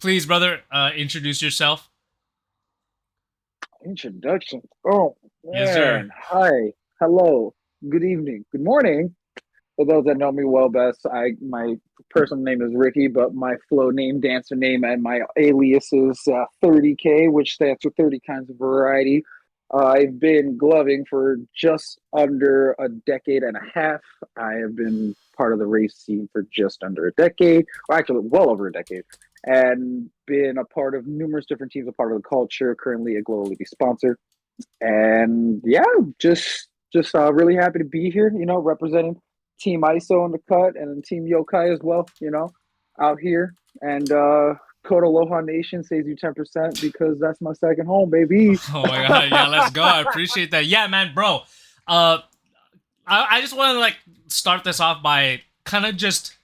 Please, brother, introduce yourself. Introduction. Oh Yes, sir. man. Hi. Hello. Good evening. Good morning. For those that know me well best, my personal name is Ricky, but my flow name, dancer name, and my alias is 30K, which stands for 30 kinds of variety. I've been gloving for just under a decade and a half. I have been part of the race scene for just under a decade, or actually, well over a decade, and been a part of numerous different teams, a part of the culture. Currently, a Global League sponsor, and yeah, just really happy to be here. Representing Team ISO in the cut and Team Yokai as well. Out here and Code Aloha Nation saves you 10% because that's my second home, baby. Oh my god, yeah, let's go. I appreciate that. Yeah, man, bro. Uh, I just want to like start this off by kind of just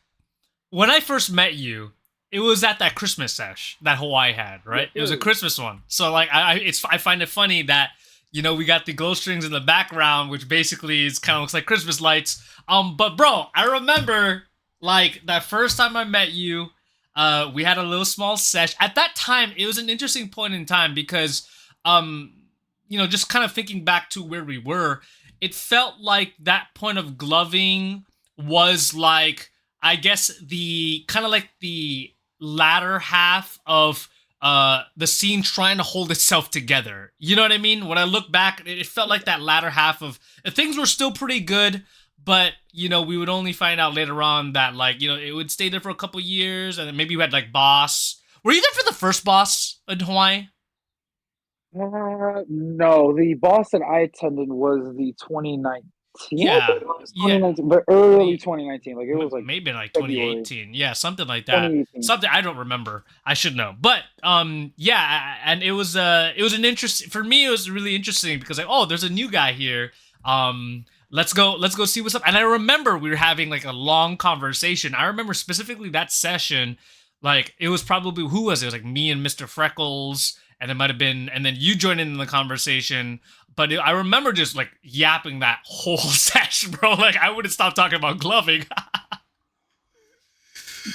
when I first met you, it was at that Christmas sesh that Hawaii had, right? Yes, It was a sir. Christmas one. So like, I find it funny that we got the glow strings in the background, which basically is kind of looks like Christmas lights. But bro, I remember like that first time I met you. We had a little small sesh. At that time, it was an interesting point in time because, um, just kind of thinking back to where we were, it felt like that point of gloving was like I guess the kind of like the latter half of the scene trying to hold itself together. You know what I mean? When I look back, it felt like that latter half of things were still pretty good, but we would only find out later on that like it would stay there for a couple years, and then maybe you had like Boss. Were you there for the first Boss in Hawaii? No, the boss that I attended was the 2019. I think Yeah, it was yeah. 2019, but early 2019. Like it was like Maybe like February 2018, yeah, something like that. 2018. Something I don't remember. I should know, but yeah, and it was an interest for me. It was really interesting because like, oh, there's a new guy here. Let's go see what's up. And I remember we were having like a long conversation. I remember specifically that session. Like it was probably who was it? It was like me and Mr. Freckles, and it might have been, and then you joined in the conversation. But I remember just like yapping that whole session, bro. Like I wouldn't stop talking about gloving.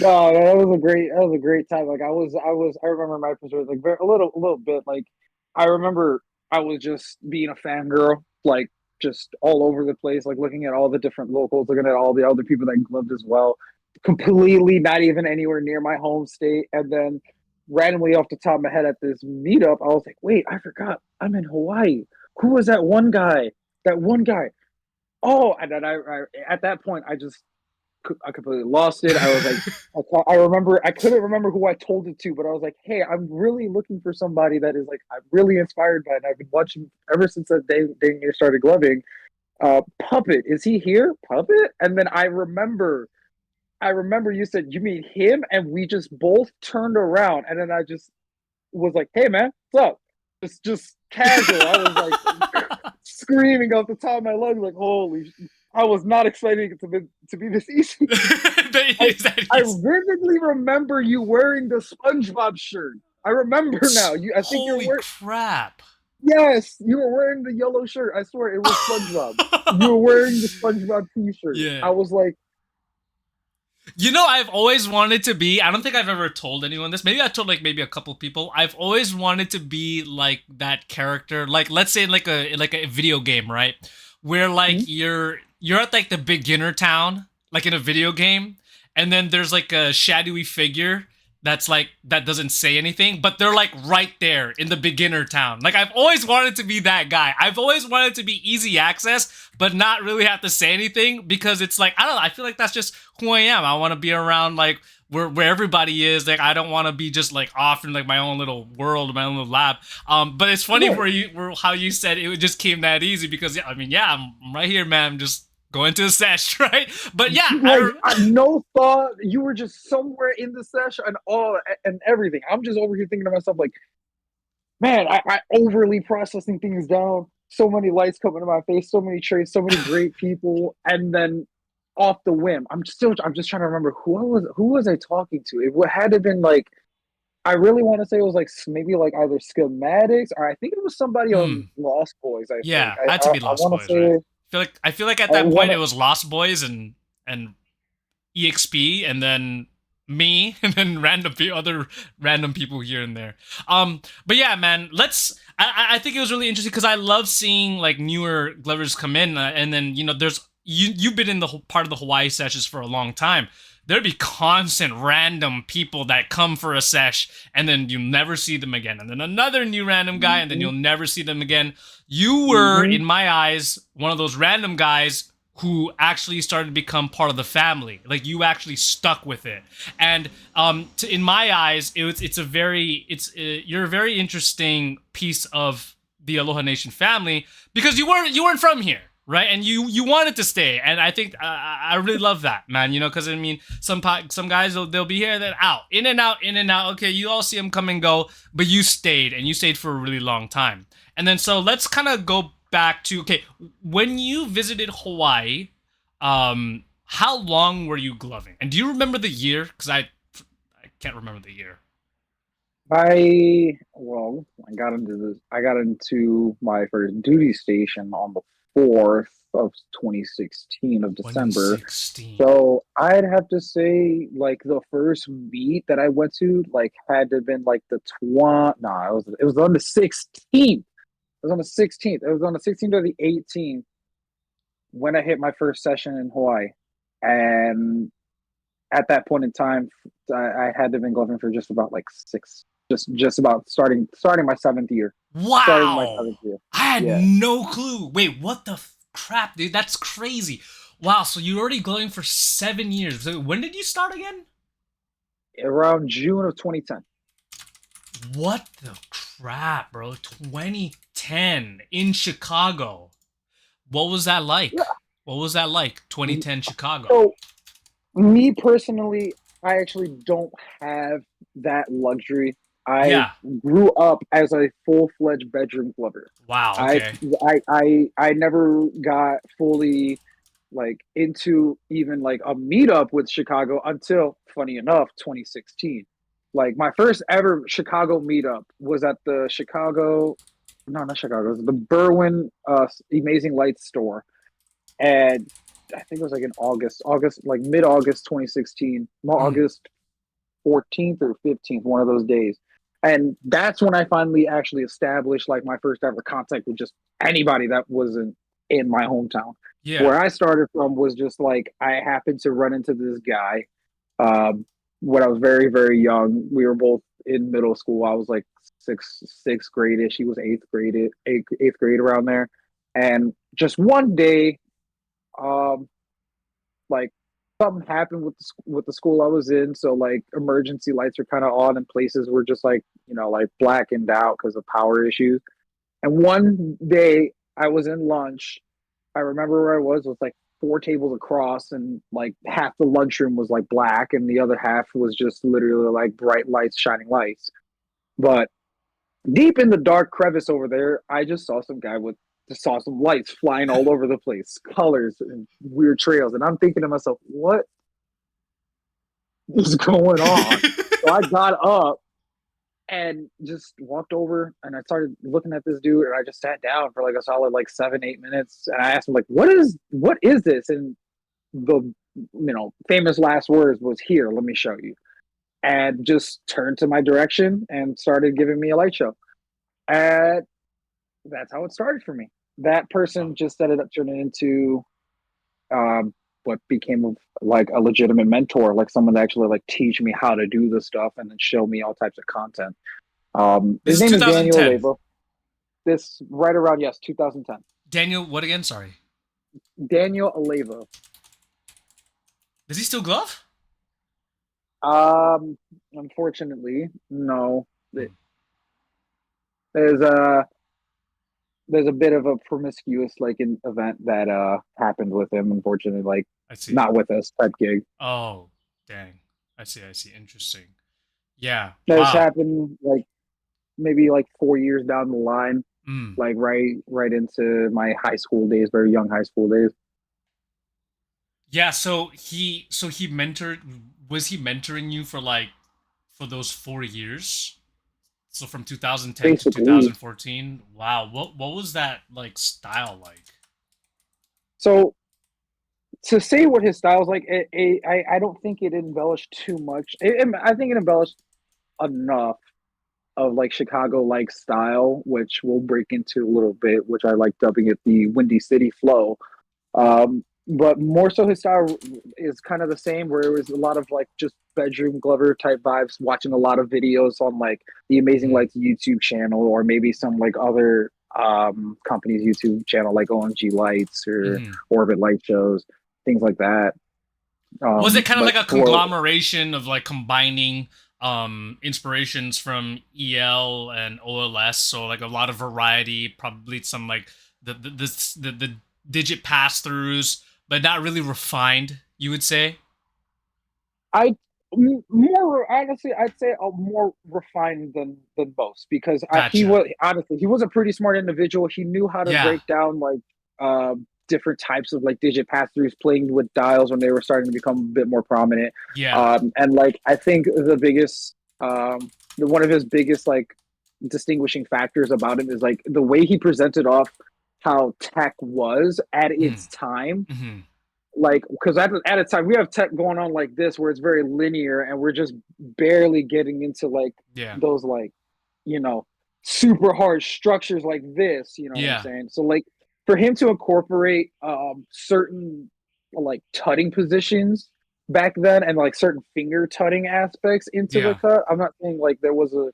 No, that was a great time. Like I remember my perspective like a little bit. Like I remember I was just being a fangirl, like just all over the place, like looking at all the different locals, looking at all the other people that gloved as well. Completely not even anywhere near my home state. And then randomly off the top of my head at this meetup, I was like, wait, I forgot. I'm in Hawaii. Who was that one guy? That one guy. Oh, and then I at that point I completely lost it. I was like, I remember, I couldn't remember who I told it to, but I was like, hey, I'm really looking for somebody that is like, I'm really inspired by it. And I've been watching ever since that day you started gloving. Puppet, is he here? Puppet? And then I remember you said, you mean him? And we just both turned around. And then I just was like, hey, man, what's up? Just casual. I was like screaming off the top of my lungs, like, holy, I was not expecting it to be this easy. I That I is- vividly remember you wearing the SpongeBob shirt. I remember now. I think you're Holy wearing. crap. Yes, you were wearing the yellow shirt. I swear it was SpongeBob. You were wearing the SpongeBob T-shirt. Yeah. I was like, I've always wanted to be. I don't think I've ever told anyone this. Maybe I told like maybe a couple people. I've always wanted to be like that character. Like let's say in like a video game, right? Where like hmm? you're at like the beginner town, like in a video game, and then there's like a shadowy figure that's like that doesn't say anything, but they're like right there in the beginner town. Like I've always wanted to be that guy. I've always wanted to be easy access, but not really have to say anything because it's like I don't know. I feel like that's just who I am. I want to be around like where everybody is. Like I don't want to be just like off in like my own little world, my own little lab. But it's funny Right. where how you said it just came that easy because yeah, I mean yeah, I'm right here, man. I'm just going to the sesh, right? But yeah, Like no thought. You were just somewhere in the session and all and everything. I'm just over here thinking to myself, like, man, I overly processing things down. So many lights coming to my face, so many traits, so many great people, and then off the whim, I'm just trying to remember who was I talking to. It had to have been like I really want to say it was like maybe like either schematics or I think it was somebody on hmm, Lost Boys. I think yeah, had to be I Lost want to Boys, right? say I feel like at I that point want it to was Lost Boys and EXP, and then me, and then other random people here and there. But yeah, man, let's. I think it was really interesting because I love seeing like newer Glovers come in, and then there's you've been in the whole part of the Hawaii sessions for a long time. There'd be constant random people that come for a sesh, and then you never see them again, and then another new random guy, and then Hmm. you'll never see them again. You were, Hmm. in my eyes, one of those random guys who actually started to become part of the family. Like you actually stuck with it, and in my eyes, it's a very you're a very interesting piece of the Aloha Nation family because you weren't from here, right? And you wanted to stay, and I think I really love that, man. Because I mean, some guys they'll be here, then out, in and out, in and out. Okay, you all see them come and go, but you stayed, and you stayed for a really long time. And then so let's kind of go back to, okay, when you visited Hawaii, how long were you gloving? And do you remember the year? Because I can't remember the year. I got into this. I got into my first duty station on the 4th of 2016 of December. 2016. So I'd have to say, like the first meet that I went to, like had to have been like the 20. No, it was on the 16th. It was on the 16th. It was on the 16th or the 18th when I hit my first session in Hawaii, and at that point in time, I had to have been golfing for just about like just about starting my 7th year, starting my Wow. 7th year. I had Yeah, no clue. Wait, what the crap, dude? That's crazy. Wow, so you're already gloving for 7 years. So when did you start again? around June of 2010. What the crap, bro? 2010 in Chicago. What was that like? What was that like? Yeah. 2010 Chicago. So me personally, I actually don't have that luxury. I Yeah. grew up as a full-fledged bedroom lover. Wow, I okay. I never got fully like into even like a meetup with Chicago until, funny enough, 2016. Like my first ever Chicago meetup was at the Chicago, no, not Chicago, it was the Berwyn Amazing Lights store, and I think it was like in August, like mid-August 2016, Mm, August 14th or 15th, one of those days. And that's when I finally actually established like my first ever contact with just anybody that wasn't in my hometown. yeah. Where I started from was just like I happened to run into this guy um, when I was very, very young. We were both in middle school. I was like sixth grade-ish. He was eighth grade around there. And just one day, um, like something happened with the school I was in, so like emergency lights were kind of on, and places were just like like blackened out because of power issues. And one day I was in lunch. I remember where I was like four tables across, and like half the lunchroom was like black, and the other half was just literally like bright lights, shining lights. But deep in the dark crevice over there, I just saw some lights flying all over the place, colors and weird trails. And I'm thinking to myself, what is going on? So I got up and just walked over and I started looking at this dude and I just sat down for like a solid like 7, 8 minutes and I asked him like, what is this? And the famous last words was, here, let me show you. And just turned to my direction and started giving me a light show. And that's how it started for me. That Wow. person just ended up turning into um, what became like a legitimate mentor, like someone to actually like teach me how to do the stuff and then show me all types of content. This His is name is Daniel 2010. Leva. This right around, yes, 2010. Daniel, what again? Sorry. Daniel Aleva. Does he still glove? Um, Unfortunately, no. Hmm, There's a bit of a promiscuous like an event that happened with him. Unfortunately, like I see. not with us type gig. Oh, dang. I see. I see. Interesting. Yeah. This Wow. happened like maybe like 4 years down the line, Mm. like right into my high school days, very young high school days. Yeah. So he mentored. Was he mentoring you for like for those 4 years? So from 2010 to Basically, 2014. Wow. What was that like style like? so to say what his style is like, I don't think it embellished too much. I think it embellished enough of like Chicago like style, which we'll break into a little bit, which I like dubbing it the Windy City flow. But more so, his style is kind of the same, where it was a lot of like just bedroom Glover type vibes. Watching a lot of videos on like the Amazing Mhm. Lights YouTube channel, or maybe some like other companies' YouTube channel, like OMG Lights or Mhm. Orbit Light Shows, things like that. Was it kind of But like a for conglomeration of like combining inspirations from EL and OLS, so like a lot of variety, probably some like the digit pass throughs, but not really refined, you would say? I more honestly, I'd say more refined than most, because he Gotcha. was honestly, he was a pretty smart individual. He knew how to Yeah. break down like different types of like digit pass throughs, playing with dials when they were starting to become a bit more prominent. Yeah. And like I think the biggest one of his biggest like distinguishing factors about him is like the way he presented off how tech was at Mm-hmm. its time. Mm-hmm. Like, because at a time we have tech going on like this where it's very linear, and we're just barely getting into like Yeah. those like, you know, super hard structures like this, you know what I'm Yeah. saying? So like for him to incorporate certain like tutting positions back then, and like certain finger tutting aspects into the Yeah. cut, I'm not saying like there was a,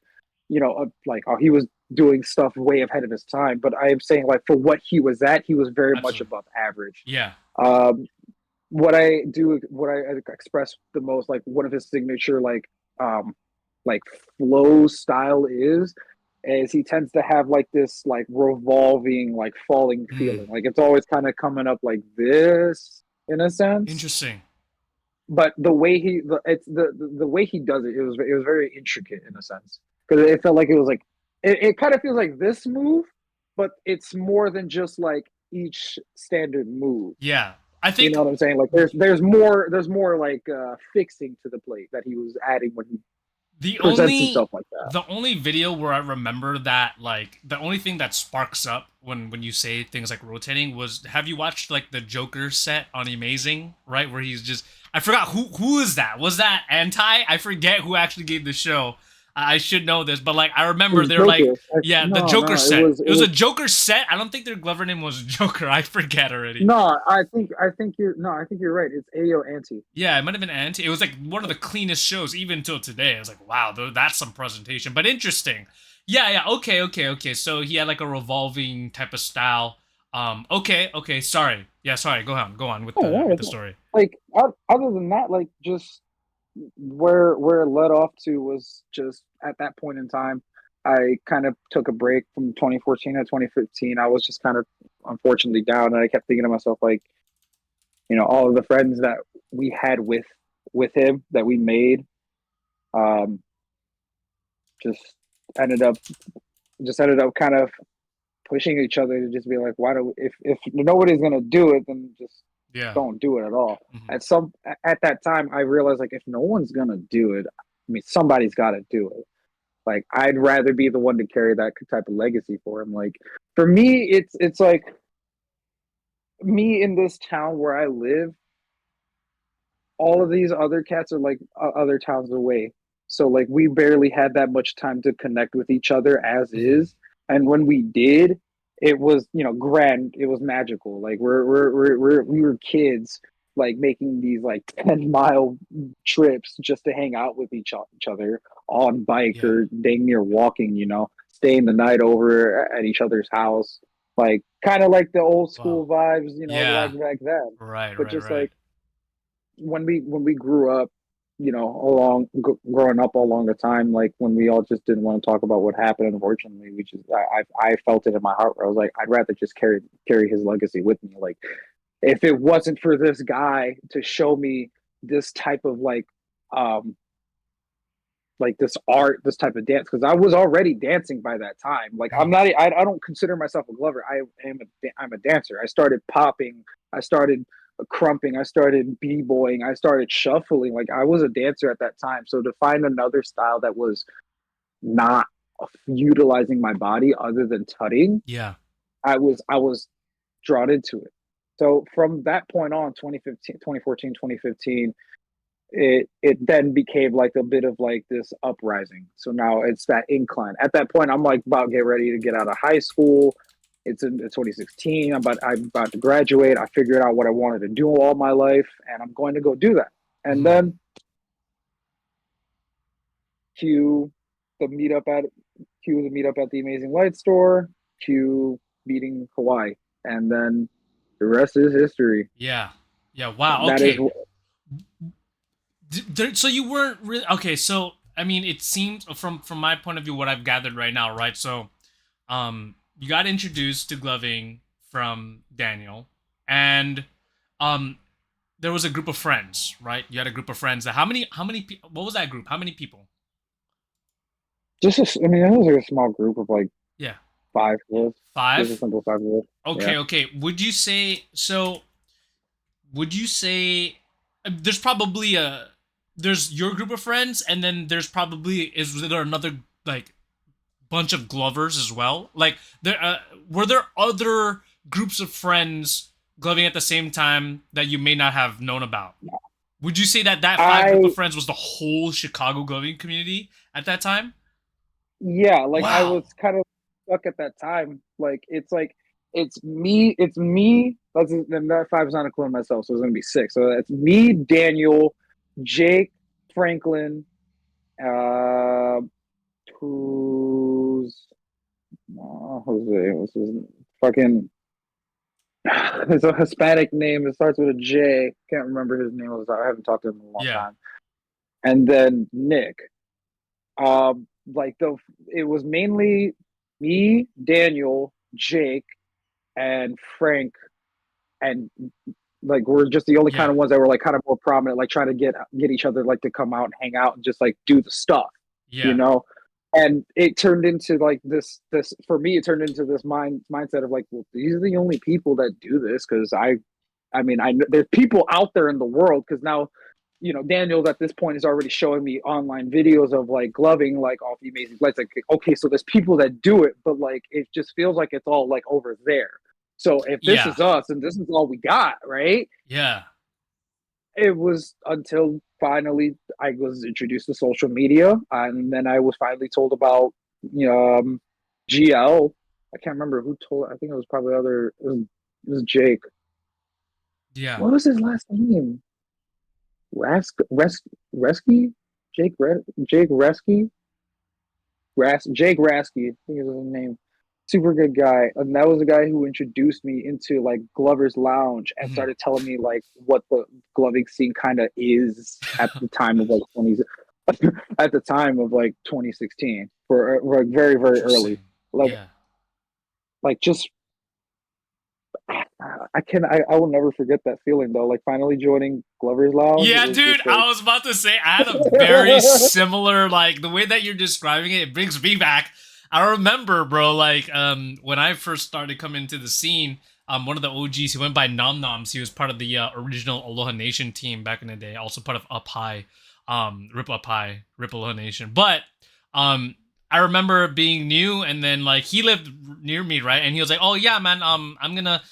you know, a, like, oh, he was doing stuff way ahead of his time, but I am saying like for what he was at, he was very much Absolutely. above average. Yeah. um what I express the most, like one of his signature um like flow style is he tends to have like this like revolving like falling Mm. feeling, like it's always kind of coming up like this in a sense. Interesting. But the way it's the way he does it, it was very intricate in a sense, because it felt like it was like it kind of feels like this move, but it's more than just like each standard move. Yeah. I You think know what I'm saying? Like there's more like fixing to the plate that he was adding when he The presents only himself like that. the only video where I remember that, like the only thing that sparks up when you say things like rotating was, have you watched like the Joker set on Amazing, right? Where he's just, I forgot who is that? Was that Anti? I forget who actually gave the show. I should know this, but like I It remember was they're like, Joker. yeah, the No, Joker no, set. it It was a was Joker set. I don't think their Glover name was Joker. I forget already. no. I think you're no. I think you're right. It's Ayo Anti. Yeah, it might have been Anti. It was like one of the cleanest shows, even till today. I was like, wow, that's some presentation, but interesting. Yeah, yeah, okay, okay, okay. So he had like a revolving type of style. Okay, okay. Sorry. Yeah, sorry. Go on with Oh, the yeah. story. Like other than that, like just where it led off to was just at that point in time, I kind of took a break from 2014 to 2015. I was just kind of unfortunately down, and I kept thinking to myself like, you know, all of the friends that we had with him that we made, um, just ended up ended up kind of pushing each other to just be like, why do if nobody's gonna do it, then just Yeah. don't do it at all. Hmm. At that time, I realized like if no one's gonna do it, I mean somebody's got to do it. Like I'd rather be the one to carry that type of legacy for him. Like for me, it's like me in this town where I live. All of these other cats are like other towns away. So like we barely had that much time to connect with each other as Hmm. is. And when we did, it was, you know, grand. It was magical. Like we were kids, like making these like 10-mile trips just to hang out with each other on bike Yeah. or dang near walking, you know, staying the night over at each other's house. Like kind of like the old Wow. school vibes, you know, like Yeah. back then. Right, But right, just right. like when we grew up, you know, growing up along the time, like when we all just didn't want to talk about what happened, unfortunately, we just I felt it in my heart where I was like, I'd rather just carry his legacy with me. Like if it wasn't for this guy to show me this type of um like this art, this type of dance, because I was already dancing by that time. Like I'm Mhm. not, I don't consider myself a glover. I'm a dancer. I started popping. I started crumping. I started b-boying. I started shuffling. Like I was a dancer at that time. So to find another style that was not utilizing my body other than tutting, Yeah. I was drawn into it. So from that point on, 2015, 2014, 2015, it then became like a bit of like this uprising. So now it's that incline. At that point, I'm like about to get ready to get out of high school. It's in 2016. I'm about to graduate. I figured out what I wanted to do all my life, and I'm going to go do that. And Mhm. then cue the meetup at cue the meetup at the Amazing Light Store. Cue meeting Hawaii, and then the rest is history. Yeah. Yeah. Wow. That is Okay. So you weren't really okay. So I mean, it seems from my point of view, what I've gathered right now, right? So, you got introduced to gloving from Daniel, and um, there was a group of friends, right? You had a group of friends. That how many people? What was that group? How many people? just I mean, it was like a small group of like Yeah, five of us. Just a five. simple five of us. Yeah. Okay, okay. Would you say so? Would you say there's probably a there's your group of friends, and then there's probably is there another like bunch of Glovers as well? Like there were there other groups of friends gloving at the same time that you may not have known about? Would you say that that five group of I friends was the whole Chicago gloving community at that time? yeah, like I Wow. was kind of stuck at that time. Like it's me. And that five is not including myself, so it's gonna be six. So it's me, Daniel, Jake, Franklin, uh, who's Jose? What's his fucking? It's a Hispanic name. It starts with a J. Can't remember his name. I haven't talked to him in a long Yeah. time. And then Nick. Like it was mainly me, Daniel, Jake, and Frank, and like we're just the only kind Yeah. of ones that were like kind of more prominent, like trying to get each other like to come out and hang out and just like do the stuff, you Yeah. know. And it turned into like this for me. It turned into this mindset of like, well, these are the only people that do this because I mean, there's people out there in the world because now, Daniel at this point is already showing me online videos of like gloving, like off the Amazing Lights. Like, okay, so there's people that do it, but like it just feels like it's all like over there. So if this Yeah. is us and this is all we got, right? Yeah. It was until finally I was introduced to social media, and then I was finally told about GL. I can't remember who told. I think it was probably it was Jake. Yeah. What was his last name? Resky? Jake Resky? Jake Rasky, I think is his name. Super good guy. And that was the guy who introduced me into like Glover's Lounge and Mhm. started telling me like what the gloving scene kind of is at the time of like 20 at the time of like 2016 for like very very early. Interesting. Like Yeah. just I will never forget that feeling though. Like finally joining Glover's Lounge Yeah, was dude, just like I was about to say I had a very similar like the way that you're describing it, it brings me back. I remember, bro, like when I first started coming into the scene, one of the OGs, he went by Nom Noms. He was part of the original Aloha Nation team back in the day, also part of Up High, Rip Aloha Nation. But um I remember being new, and then like he lived near me, right? And he was like, "Oh yeah, man, I'm gonna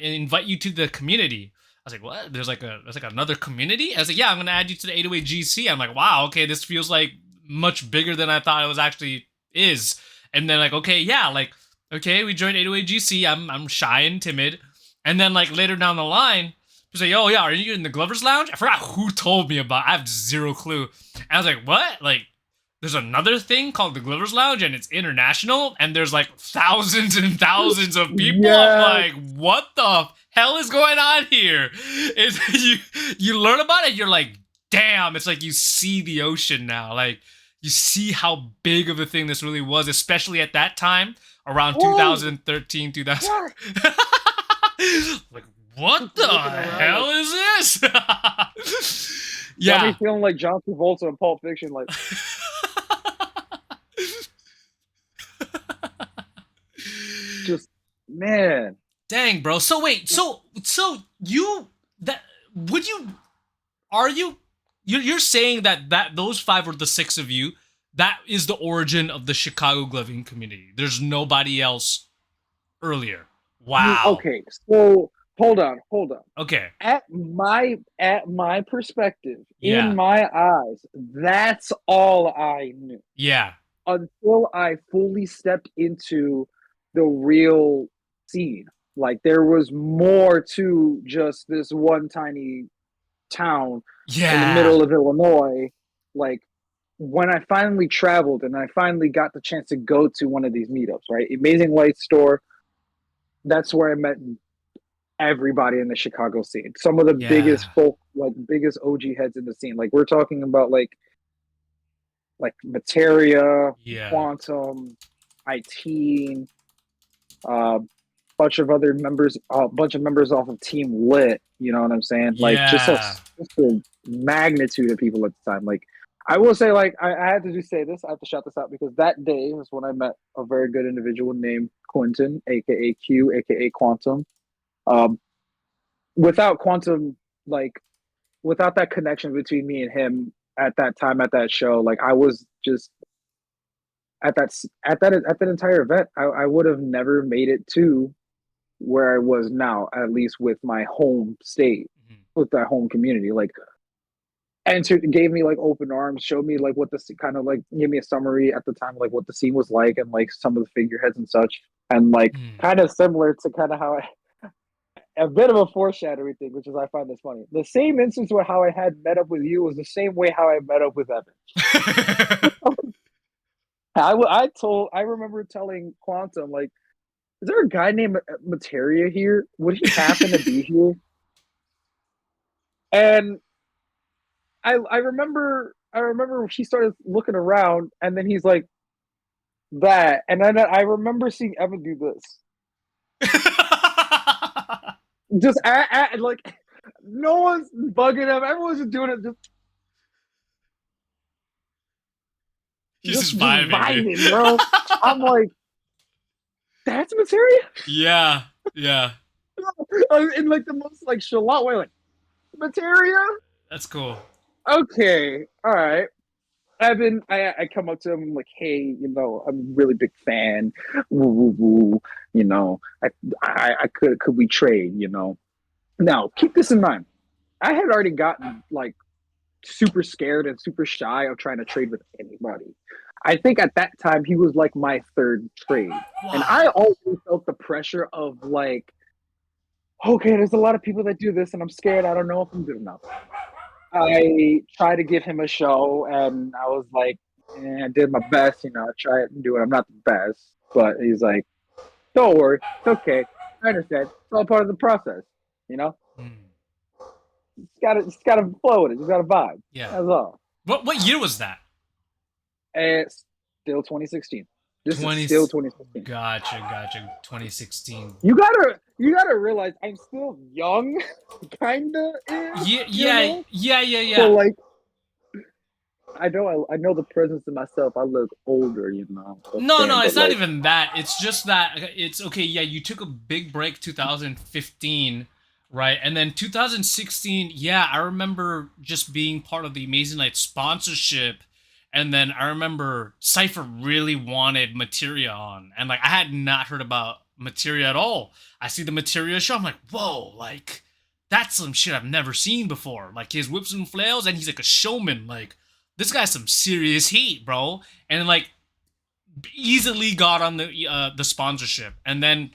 invite you to the community." I was like, what? There's like another community? I was like, yeah, I'm gonna add you to the 808 GC. I'm like, wow, okay, this feels like much bigger than I thought it was actually is. And then like, okay, yeah, like, okay, we joined 808 GC. I'm shy and timid. And then like later down the line, he's like, oh yeah, are you in the Glover's Lounge? I forgot who told me about it. I have zero clue. And I was like, what? Like, there's another thing called the Glover's Lounge and it's international and there's like thousands and thousands of people. I'm yeah. like, what the hell is going on here? It's, you learn about it, you're like, damn, it's like you see the ocean now. Like you see how big of a thing this really was, especially at that time, around Oh, 2013, 2000. yeah. Like, what Just the looking around like hell is this? got me Yeah. feeling like John Travolta in Pulp Fiction. Like just man. Dang, bro. So wait, so you that would you are you're saying that those five were the six of you. That is the origin of the Chicago gloving community. There's nobody else earlier. Wow. Okay, so hold on. Okay. At my perspective, in Yeah. my eyes, that's all I knew Yeah. until I fully stepped into the real scene. Like there was more to just this one tiny town in the Yeah. middle of Illinois. Like when I finally traveled and I finally got the chance to go to one of these meetups, right? Amazing Light Store. That's where I met everybody in the Chicago scene. Some of the biggest Yeah. folk, like biggest OG heads in the scene. Like we're talking about like Materia, Yeah. Quantum, IT, uh, bunch of members off of Team Lit. You know what I'm saying? Like Yeah. just a magnitude of people at the time. Like I will say, like I had to just say this. I have to shout this out because that day was when I met a very good individual named Quentin, aka Q, aka Quantum. Um, without Quantum, like without that connection between me and him at that time at that show, like I was just at that entire event, I would have never made it to where I was now, at least with my home state, Mhm. with that home community. Like entered, gave me like open arms, showed me like what the kind of like gave me a summary at the time, like what the scene was like, and like some of the figureheads and such, and like Mhm. kind of similar to kind of how I a bit of a foreshadowing thing, which is I find this funny. The same instance where how I had met up with you was the same way how I met up with Evan. I remember telling Quantum like, is there a guy named Materia here? Would he happen to be here? And I remember he started looking around, and then he's like that, and then I remember seeing Evan do this, just like no one's bugging him, everyone's just doing it, He's just just vibing, dude. vibing, bro. I'm like, that's Materia Yeah. Yeah. in like the most like chalant way, like Materia. That's cool. Okay, all right. Evan, I come up to him like, hey, I'm a really big fan. Woo, woo, woo. You know, I could we trade? Now keep this in mind. I had already gotten like super scared and super shy of trying to trade with anybody. I think at that time he was like my third trade, and Wow. I always felt the pressure of like, okay, there's a lot of people that do this, and I'm scared. I don't know if I'm good enough. I tried to give him a show, and I was like, I did my best. I try it and do it. I'm not the best, but he's like, don't worry, it's okay. I understand. It's all part of the process. You know, Mm. it's got to flow with it. It's got to vibe. Yeah. That's all. What year was that? And it's still 2016. This is 20. still 2016. Gotcha. 2016. You gotta realize I'm still young, kinda Yeah, ish. yeah, yeah, yeah, So yeah. like, I know the presence of myself. I look older, but No, no, damn, it's but not like, even that. It's just that it's okay. Yeah, you took a big break 2015, right? And then 2016, yeah, I remember just being part of the Amazing Night sponsorship. And then I remember Cypher really wanted Materia on. And like I had not heard about Materia at all. I see the Materia show. I'm like, whoa, like that's some shit I've never seen before. Like his whips and flails, and he's like a showman. Like this guy's some serious heat, bro. And like easily got on the sponsorship, and then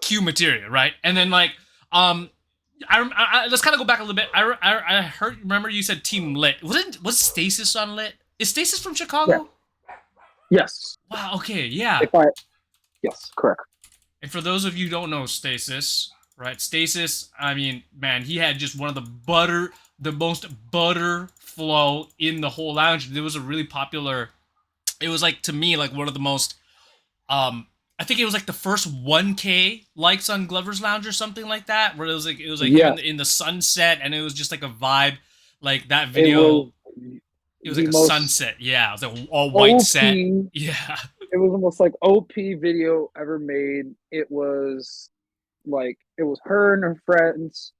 Q Materia, right? And then like let's kind of go back a little bit. I heard remember you said Team Lit. Was Stasis on Lit? Is Stasis from yeah, Chicago? yes, Wow. Okay. Yeah. if I yes, correct. And for those of you who don't know Stasis, right? Stasis, I mean, man, he had just one of the most butter flow in the whole lounge. There was a really popular. It was like to me like one of the most I think it was like the first 1K likes on Glover's Lounge or something like that, where it was like him Yes, in the sunset, and it was just like a vibe, like that it was video. It was like the a most sunset, yeah. It was like all white set, OP. yeah. It was almost like OP video ever made. It was like it was her and her friends.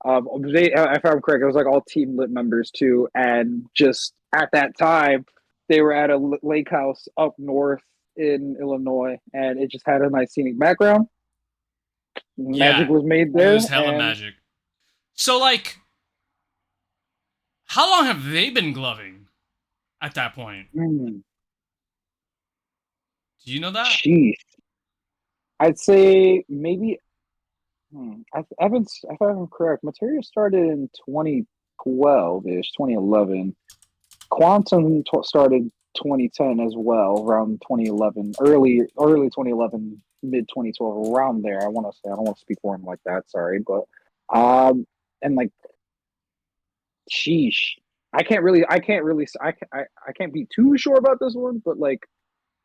If I'm correct, it was like all Team Lit members too, and just at that time, they were at a lake house up north in Illinois, and it just had a nice scenic background. Magic Yeah, was made it there, was hella and magic. So like, how long have they been gloving at that point? mm, Do you know that? sheesh, I'd say maybe. If I'm correct, Materia started in 2012 ish, 2011. Quantum started 2010 as well, around 2011, early 2011, mid 2012, around there. I want to say I don't want to speak for him like that. Sorry, but um, and like, sheesh, I can't be too sure about this one, but like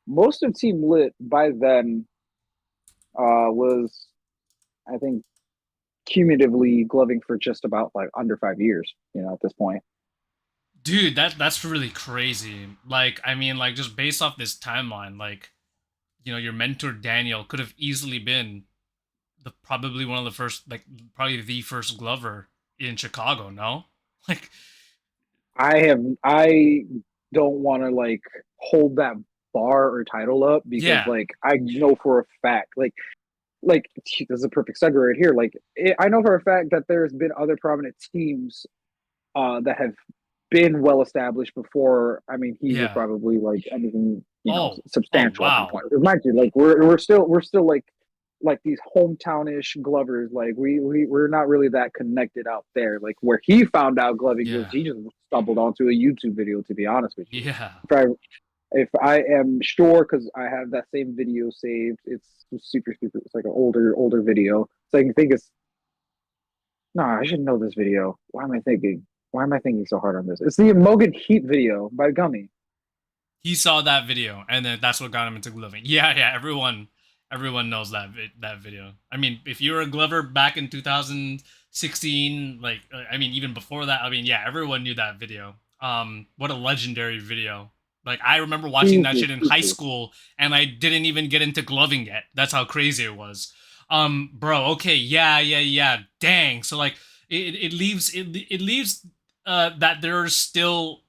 most of Team Lit by then was, I think, cumulatively gloving for just about like under 5 years. At this point. Dude, that's really crazy. Like, I mean, like just based off this timeline, like, your mentor Daniel could have easily been the probably one of the first, like probably the first Glover in Chicago. No, like, I don't want to like hold that bar or title up because yeah, like I know for a fact like this is a perfect segue right here. Like I know for a fact that there's been other prominent teams that have been well established before. I mean, he was yeah. probably like anything Oh, substantial at that wow. point. Mind you, like we're still like these hometownish Glovers. Like we're not really that connected out there. Like where he found out gloving was Yeah, he just stumbled onto a YouTube video. To be honest with you, yeah. if I if I am sure because I have that same video saved, it's super super. It's like an older video. So I think it's no, I should know this video. Why am I thinking? Why am I thinking so hard on this? It's the Emogan Heat video by Gummy. He saw that video, and then that's what got him into gloving. Yeah, yeah. Everyone knows that video. I mean, if you were a Glover back in 2016, like, I mean, even before that, I mean, yeah, everyone knew that video. What a legendary video. Like, I remember watching that Super, shit in high super. school, and I didn't even get into gloving yet. That's how crazy it was. Bro, okay, yeah, yeah, yeah. Dang. So like, it leaves that there's still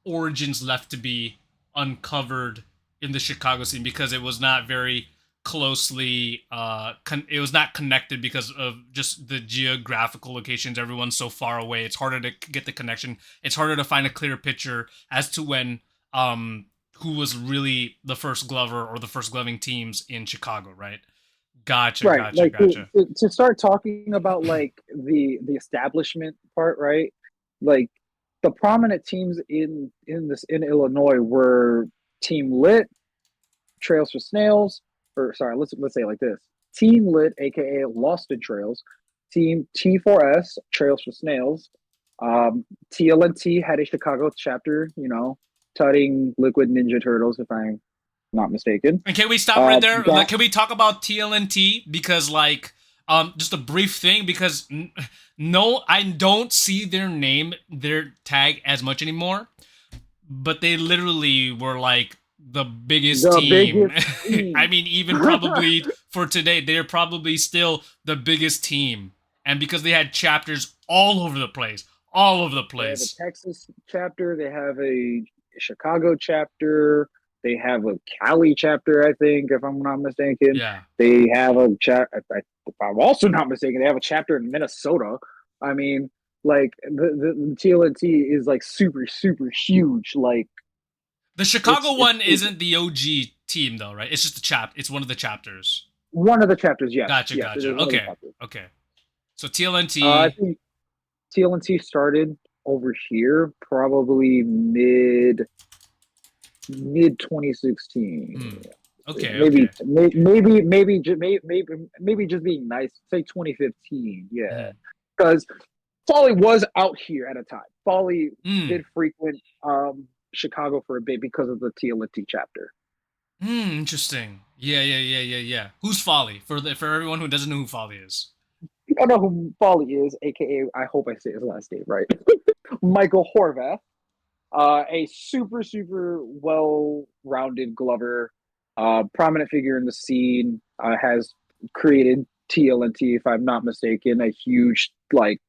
origins left to be uncovered in the Chicago scene because it was not very closely it was not connected because of just the geographical locations. Everyone's so far away, it's harder to get the connection. It's harder to find a clear picture as to when who was really the first Glover or the first gloving teams in Chicago, right? Gotcha, Right. gotcha, Like to, gotcha. to, to start talking about like the establishment part, right? Like the prominent teams in Illinois were Team Lit, Trails for Snails, or sorry, let's say it like this: Team Lit, aka Lost in Trails, Team T4S, Trails for Snails, TLNT had a Chicago chapter, tutting Liquid Ninja Turtles, if I'm not mistaken. And can we stop right there? Like, That can we talk about TLNT? Because, like, just a brief thing. Because no, I don't see their tag as much anymore. But they literally were like the biggest the team. biggest I team. mean, even probably for today, they're probably still the biggest team. And because they had chapters all over the place, all over the They have a place. Texas chapter. They have a Chicago chapter. They have a Cali chapter, I think, if I'm not mistaken. Yeah. They have a chapter. If I'm also not mistaken, they have a chapter in Minnesota. I mean, like the TLNT is like super super huge. Like The it's Chicago it's one it's isn't the OG team though, right? It's just It's one of the chapters. one of the chapters. Yes, Gotcha, yes, it gotcha. is one of the Okay, chapters. okay. So I TLNT. think TLNT started over here probably mid 2016. Hmm. Okay, Maybe okay. maybe just being nice, say 2015. Yeah, Hmm. because Folly was out here at a time. Folly Hmm. did frequent Chicago for a bit because of the TLNT chapter. Hmm. Interesting. Yeah, yeah, yeah, yeah, yeah. Who's Folly for everyone who doesn't know who Folly is? You don't know who Folly is, aka I hope I say his last name right. Michael Horvath, a super super well rounded Glover, prominent figure in the scene, has created TLNT, if I'm not mistaken, a huge like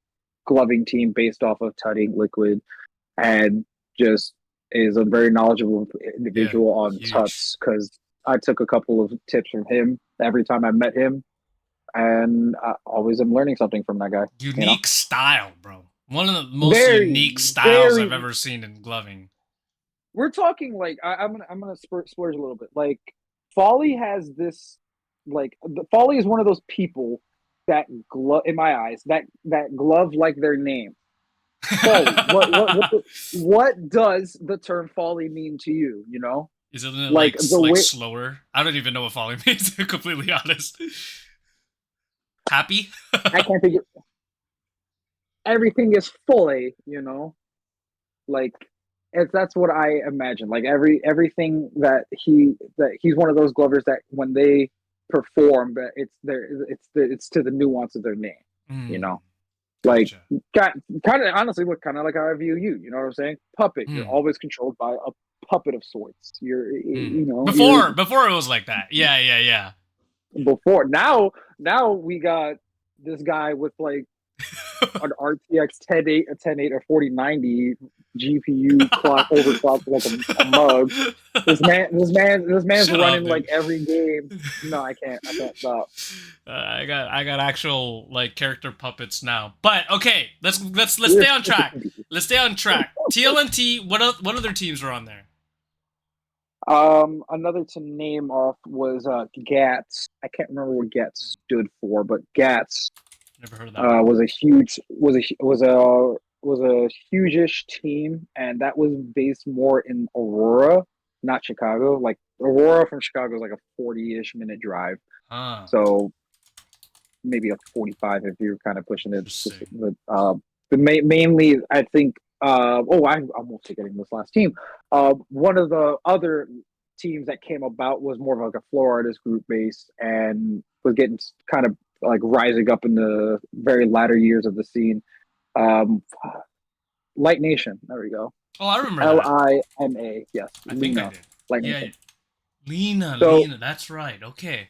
gloving team based off of tutting liquid, and just is a very knowledgeable Yeah, individual on huge. tuts because I took a couple of tips from him every time I met him. and I always am learning something from that guy. You know, Unique style, bro. One of the most very, unique styles I've very. ever seen in gloving. We're talking like I'm gonna splurge a little bit. Like Folly has this, like Folly is one of those people that glove in my eyes that glove like their name. Folly. What does the term folly mean to you? You know, Isn't it like the like way slower? I don't even know what falling means. To be completely honest. Happy? I can't think. Everything is fully. You know, like it's that's what I imagine. Like everything that he's one of those glovers that when they perform, but it's to the nuance of their name. You Mm, know, like gotcha. got kind of honestly look kind of like how I view you. You know what I'm saying? Puppet. You're Mm, always controlled by a puppet of sorts. mm. You know you're Before it was like that. Yeah, yeah, yeah. before now we got this guy with like an RTX 1080, a 1080 or 4090 GPU clock overclocked like a mug. This man's Shut up, running dude. like every game. No, I can't stop. I got actual like character puppets now. But okay, let's stay Yes. on track. Let's stay on track. TLNT. What other teams were on there? Another to name off was GATS. I can't remember what GATS stood for, but GATS Never heard of that one. was a huge was a huge-ish team, and that was based more in Aurora, not Chicago. Like Aurora from Chicago is like a 40-ish minute drive, Huh. so maybe a 45 if you're kind of pushing it. Interesting. But mainly, I think. I'm almost forgetting this last team. One of the other teams that came about was more of like a floor artist group base and was getting kind of like rising up in the very latter years of the scene. Um, Light Nation. There we go. Oh, I remember that. Lima. Yes, I think I Lena. did. Light Yeah, Nation. So Lena. That's right. Okay.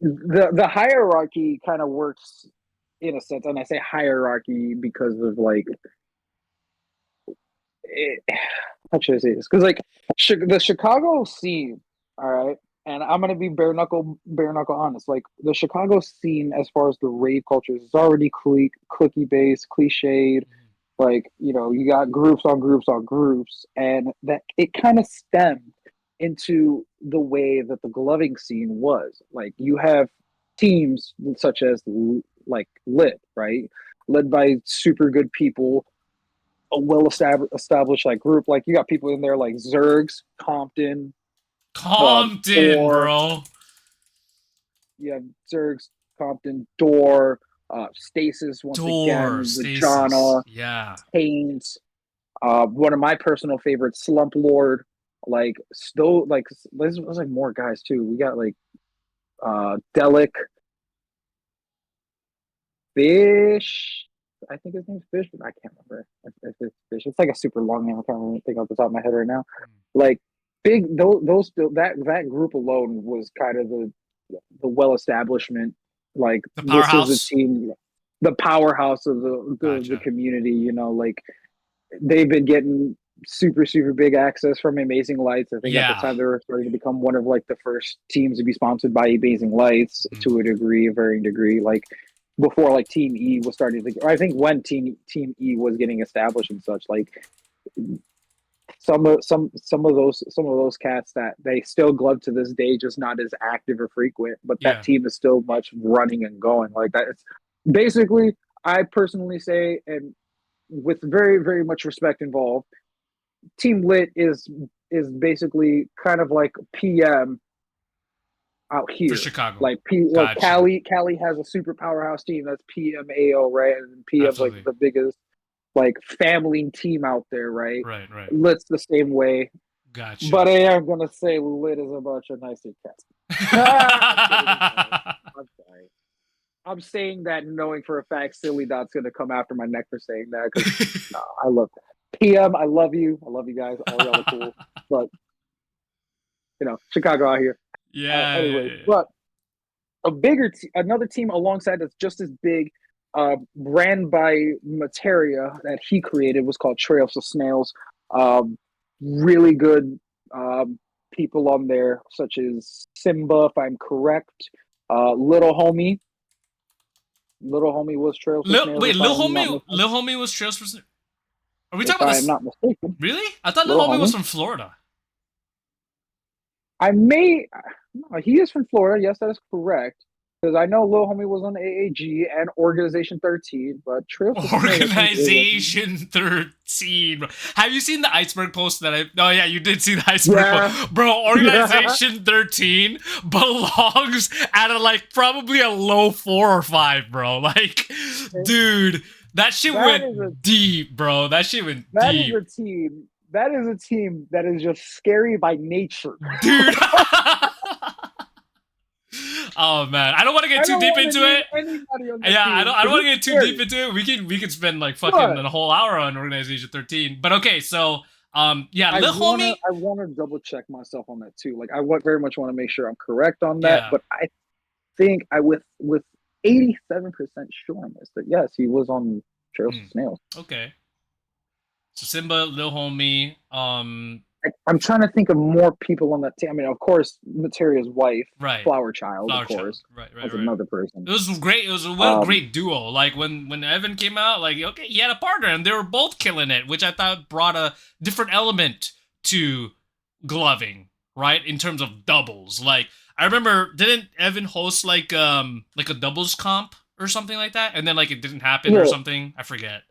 the hierarchy kind of works in a sense, and I say hierarchy because of like it, how should I say this? Because like the Chicago scene, all right, and I'm gonna be bare knuckle honest. Like the Chicago scene, as far as the rave culture, is already cookie based, cliched. Mhm. Like you got groups on groups on groups, and that it kind of stemmed into the way that the gloving scene was. Like you have teams such as like Lit, right, led by super good people, a well established like group. Like you got people in there like Zergs, Compton, Compton, Door. bro. You have Zergs, Compton, Door, Stasis once Door, again, Stasis. Vajana, Yeah. Taint. One of my personal favorites, Slump Lord. Like still like there's like more guys too. We got like Delic, Fish. I think his name's Fish, but I can't remember if it's Fish. It's like a super long name. I can't remember think off the top of my head right now. Mm. Like big those that group alone was kind of the well establishment. Like The this is a powerhouse. team, the powerhouse of the Gotcha. community. Like they've been getting super big access from Amazing Lights. I think at the Yeah. time they were starting to become one of like the first teams to be sponsored by Amazing Lights Mhm. to a degree, a varying degree. Like before, like Team E was starting to. I think when Team E was getting established and such, like some of those cats that they still glove to this day, just not as active or frequent. But that Yeah. team is still much running and going like that. It's basically, I personally say, and with very much respect involved, Team Lit is basically kind of like PM out For here. Chicago. Like Gotcha. Cali has a super powerhouse team that's PMAO, right? And PM's like Absolutely. the biggest like family team out there, right? Right, right. Lit's the same way. But Gotcha. I am gonna say Lit is a bunch of nice cats. I'm kidding, I'm sorry. I'm sorry. I'm saying that knowing for a fact Silly Dot's gonna come after my neck for saying that because no, I love that. PM, I love you. I love you guys. All y'all are cool. But Chicago out here. Yeah, yeah, Anyway, yeah, yeah. but another team alongside that's just as big, ran by Materia that he created was called Trails of Snails. Um, really good people on there, such as Simba, if I'm correct, Little Homie. Little homie was Trails for Snails, Lil Homie was Trails for. Are we if talking about I am this? not mistaken. Really? I thought Lil Little Homie was homie. from Florida. I may. No, he is from Florida. Yes, that is correct. Because I know Lil Homie was on AAG and Organization 13, but Trails for Snails, I think, is Organization 13. Bro. Have you seen the iceberg post that I? Oh yeah, you did see the iceberg yeah, post, bro. yeah. Organization 13 belongs at a like probably a low 4 or 5, bro. Like, dude, that shit That is a went deep, bro. That shit went that is deep, a team. That is a team that is just scary by nature. dude. Oh man, I don't want to get I too don't deep want to into name it. anybody on that Yeah, team I don't because want to it's get too deep scary. into it. We could spend like fucking But a whole hour on Organization 13. But okay, so yeah, I Lil wanna Homie. I wanna double check myself on that too. Like very much want to make sure I'm correct on that. Yeah, But I think I with 87% sureness that yes, he was on Trails to mm, Snails. okay. So Simba, Lil Homie, I'm trying to think of more people on that team. I mean, of course, Materia's wife, right, Flower Child, of Flower Child, course, right, right, was right. another It person. was great. It was a what a Um, great duo. Like when Evan came out, like okay, he had a partner and they were both killing it, which I thought brought a different element to gloving, right? In terms of doubles. Like I remember, didn't Evan host like a doubles comp or something like that, and then like it didn't happen or yeah, something? I forget.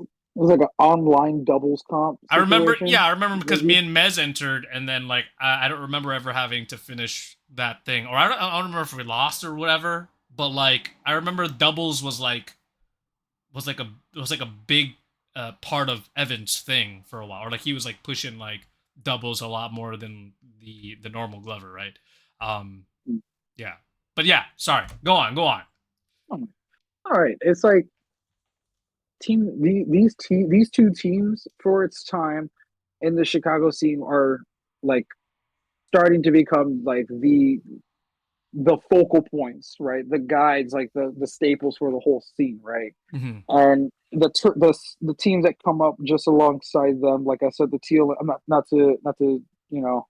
it was like an online doubles comp I remember, situation. yeah, I remember because me Maybe. and Mez entered, and then like I don't remember ever having to finish that thing, or I don't remember if we lost or whatever. But like I remember doubles was like a big part of Evan's thing for a while, or like he was like pushing like doubles a lot more than the normal Glover, right? Um, yeah, but yeah, sorry, go on. All right, it's like these two teams for its time in the Chicago scene are like starting to become like the focal points, right? The guides, like the staples for the whole scene, right? Hmm. And the teams that come up just alongside them, like I said, the teal. I'm not to you know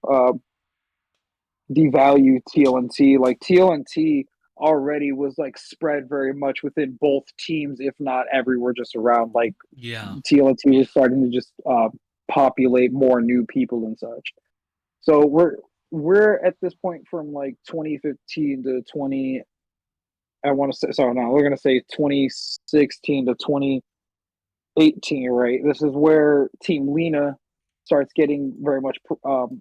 devalue TLNT. Like TLNT already was like spread very much within both teams, if not everywhere, just around. Like Yeah. TLNT was starting to just populate more new people and such. So we're at this point from like 2015 to 20. I want to say sorry. No, we're gonna say 2016 to 2018. Right. This is where Team Lena starts getting very much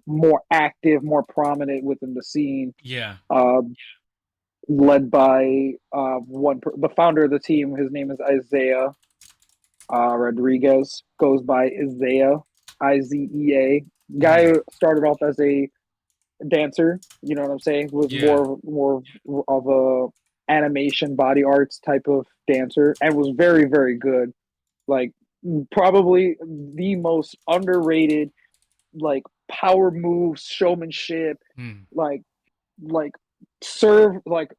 more active, more prominent within the scene. Yeah. Um, Led by the founder of the team. His name is Isaiah Rodriguez. Goes by Isaiah, Izea. Guy Hmm. who started off as a dancer. You know what I'm saying? Was Yeah. more of a animation body arts type of dancer, and was very very good. Like probably the most underrated like power moves, showmanship, Hmm. like like serve like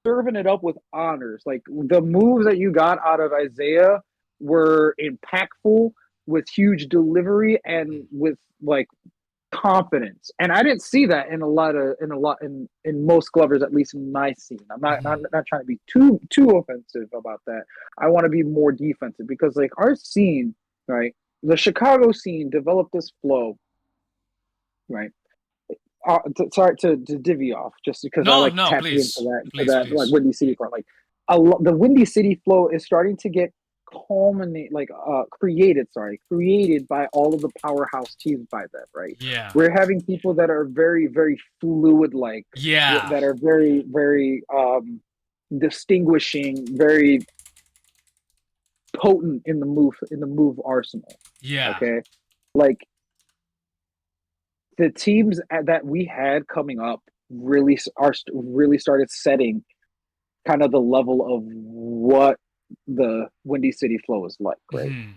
serving it up with honors. Like the moves that you got out of Isaiah were impactful with huge delivery and with like confidence. And I didn't see that in most Glovers, at least in my scene. I'm Hmm. not trying to be too offensive about that. I want to be more defensive because like our scene, right? The Chicago scene developed this flow, right? Sorry to divvy off just because I No, like no, tapping into please, that to please, that like please. Windy City part. Like the Windy City flow is starting to get culminate like created by all of the powerhouse teams by that, right? Yeah. We're having people that are very very fluid, like Yeah. that are very very distinguishing, very potent in the move arsenal. Yeah. Okay, like the teams that we had coming up really started setting kind of the level of what the Windy City flow is like, right? Hmm.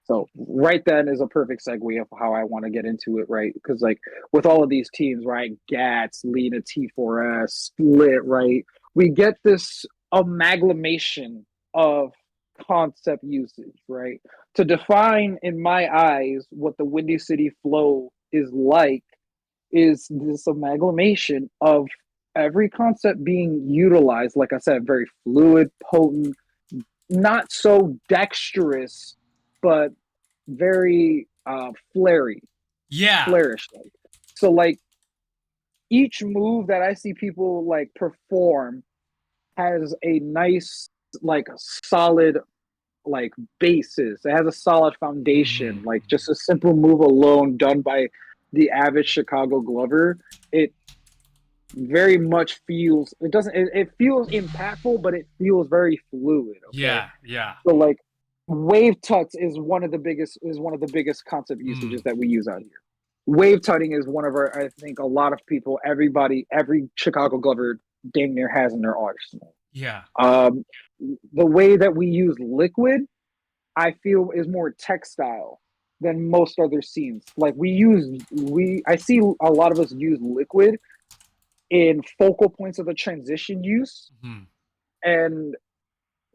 So right then is a perfect segue of how I want to get into it, right? Because like with all of these teams, right? GATS, Lena, T4S, Split, right? We get this amalgamation of concept usage, right? To define in my eyes what the Windy City flow is like is this amalgamation of every concept being utilized, like I said, very fluid, potent, not so dexterous, but very flary, Yeah. flourish. So like each move that I see people like perform has a nice, like solid, like basis. It has a solid foundation. Hmm. Like just a simple move alone done by the avid Chicago Glover, it very much feels, it doesn't, it feels impactful, but it feels very fluid. Okay. Yeah. Yeah. So like wave tuts is one of the biggest concept usages Mm. that we use out here. Wave tutting is one of our, I think a lot of people, every Chicago Glover dang near has in their arsenal. Yeah. Um, the way that we use liquid, I feel is more textile than most other scenes. Like I see a lot of us use liquid in focal points of the transition use, Hmm. and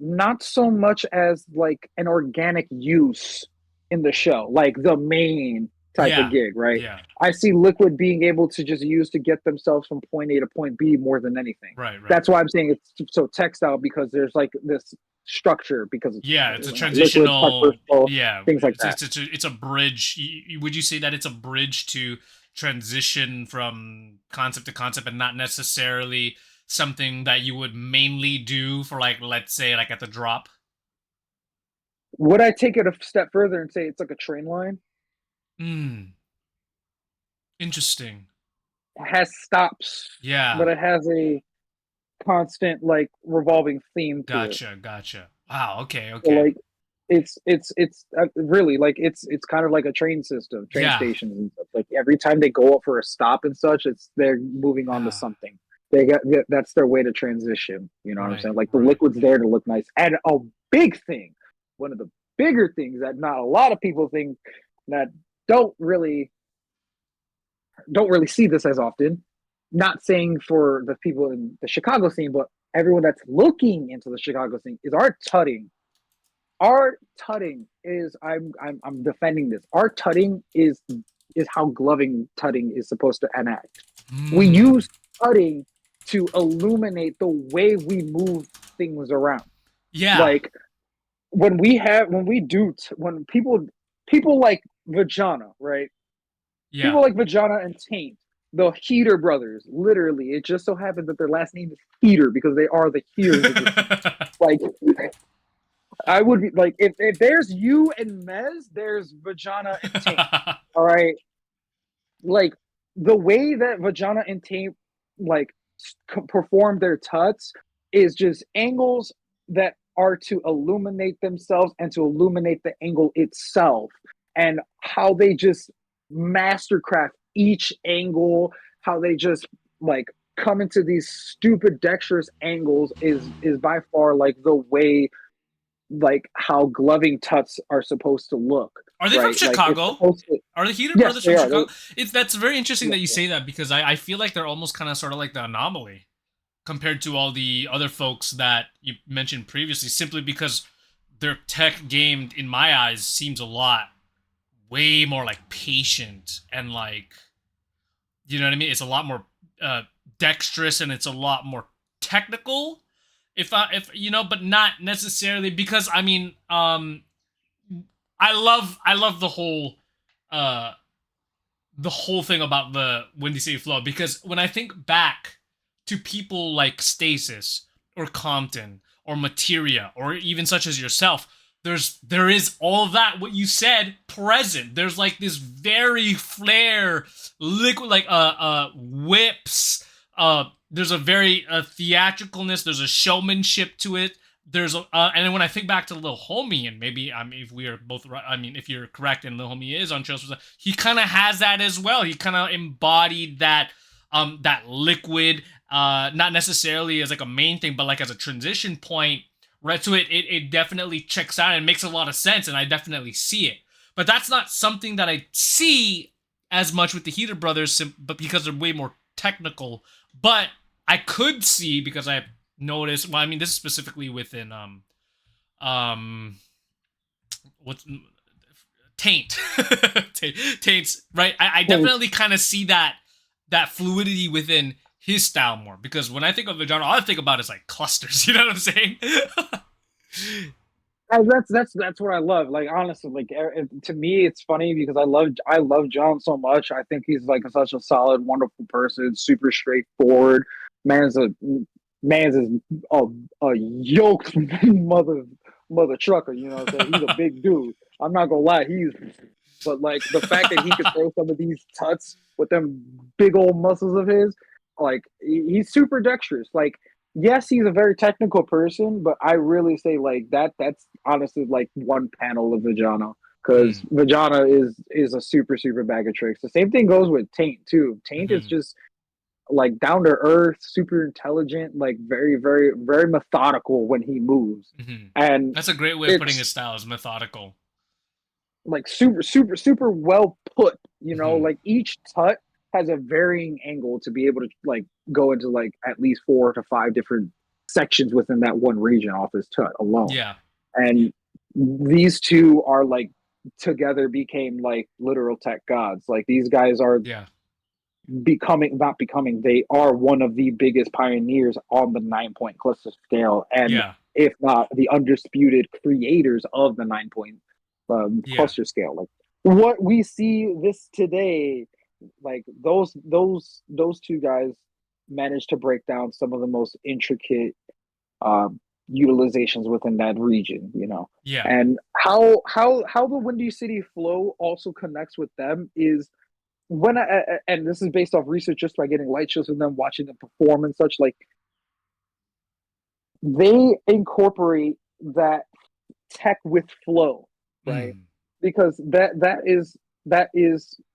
not so much as like an organic use in the show, like the main type of Yeah. gig, right? Yeah. I see liquid being able to just use to get themselves from point A to point B more than anything. Right. Right. That's why I'm saying it's so textile, because there's like this structure, because it's Yeah, it's a liquid, puck transitional. versatile, Yeah, things like it's that. it's a bridge. Would you say that it's a bridge to transition from concept to concept, and not necessarily something that you would mainly do for, like, let's say, like at the drop? Would I take it a step further and say it's like a train line? Hmm. Interesting. It has stops, Yeah. but it has a constant like revolving theme to it. Gotcha. Gotcha. Wow. Okay. So Okay. like it's really like it's kind of like a train system, train Yeah. stations and stuff. Like every time they go up for a stop and such, it's they're moving on to Yeah. something. They got that's their way to transition. You know what I'm Right. saying? Like the Right. liquid's there to look nice. And a big thing, one of the bigger things that not a lot of people think, that don't really don't really see this as often. Not saying for the people in the Chicago scene, but everyone that's looking into the Chicago scene, is our tutting. Our tutting is, I'm defending this. Our tutting is how gloving tutting is supposed to enact. We Hmm. use tutting to illuminate the way we move things around. Yeah. Like when people like Vagina, right? Yeah. People like Vagina and Taint, the Heater brothers. Literally, it just so happens that their last name is Heater because they are the heaters of the scene. Like I would be like, if there's you and Mez, there's Vagina and Taint. All right, like the way that Vagina and Taint like perform their tuts is just angles that are to illuminate themselves and to illuminate the angle itself, and how they just mastercraft each angle, how they just like come into these stupid dexterous angles is by far like the way, like how gloving tuts are supposed to look, Are they from right? Like it's Chicago? supposed to. Are the Heater Yes, brothers they from are. Chicago? It's That's very interesting that Yes, you they say that, because I feel like they're almost kind of sort of like the anomaly compared to all the other folks that you mentioned previously, simply because their tech game, in my eyes, seems a lot way more like patient and, like, you know what I mean? It's a lot more uh, dexterous, and it's a lot more technical. If you know, but not necessarily, because I mean, I love uh the whole thing about the Windy City Flow, because when I think back to people like Stasis or Compton or Materia or even such as yourself, there is all of that what you said present. There's like this very flare liquid, like whips. There's a very theatricalness. There's a showmanship to it. And then when I think back to Lil Homie, and maybe, I mean, if we are both right, I mean, if you're correct and Lil Homie is on Trails, he kind of has that as well. He kind of embodied that liquid, not necessarily as like a main thing, but like as a transition point, right? So it definitely checks out and makes a lot of sense, and I definitely see it. But that's not something that I see as much with the Heater Brothers, but because they're way more technical. But I could see, because I noticed. Well, I mean, this is specifically within um what's Taint. Taint's right. I are. definitely kind of see that fluidity within his style more, because when I think of Vagina, all I think about is like clusters. You know what I'm saying? That's what I love. Like honestly, like to me, it's funny because I love John so much. I think he's like such a solid, wonderful person, super straightforward. Man's a man's is a, a yoked mother trucker. You know what I'm saying? He's a big dude. I'm not gonna lie. But like the fact that he could throw some of these tuts with them big old muscles of his, like he's super dexterous. Like yes, he's a very technical person, but I really say like that's honestly like one panel of Vagana because Mm, Vagana is a super bag of tricks. The same thing goes with Taint too. Taint is hmm just like down to earth, super intelligent, like very methodical when he moves, hmm and That's a great way of putting his it's style, is methodical. like super well put. You know, Hmm like each tut has a varying angle to be able to like go into like at least 4 to 5 different sections within that one region off his tut alone. Yeah, And these two are like together became like literal tech gods. Like these guys are yeah, becoming not becoming, they are one of the biggest pioneers on the 9 point cluster scale, and yeah, if not the undisputed creators of the 9 point yeah. cluster scale. Like what we see this today, like those two guys managed to break down some of the most intricate um, utilizations within that region, you know. Yeah. And how the Windy City flow also connects with them is when and this is based off research just by getting light shows and then watching them perform and such, like they incorporate that tech with flow, right? Mm. Because that is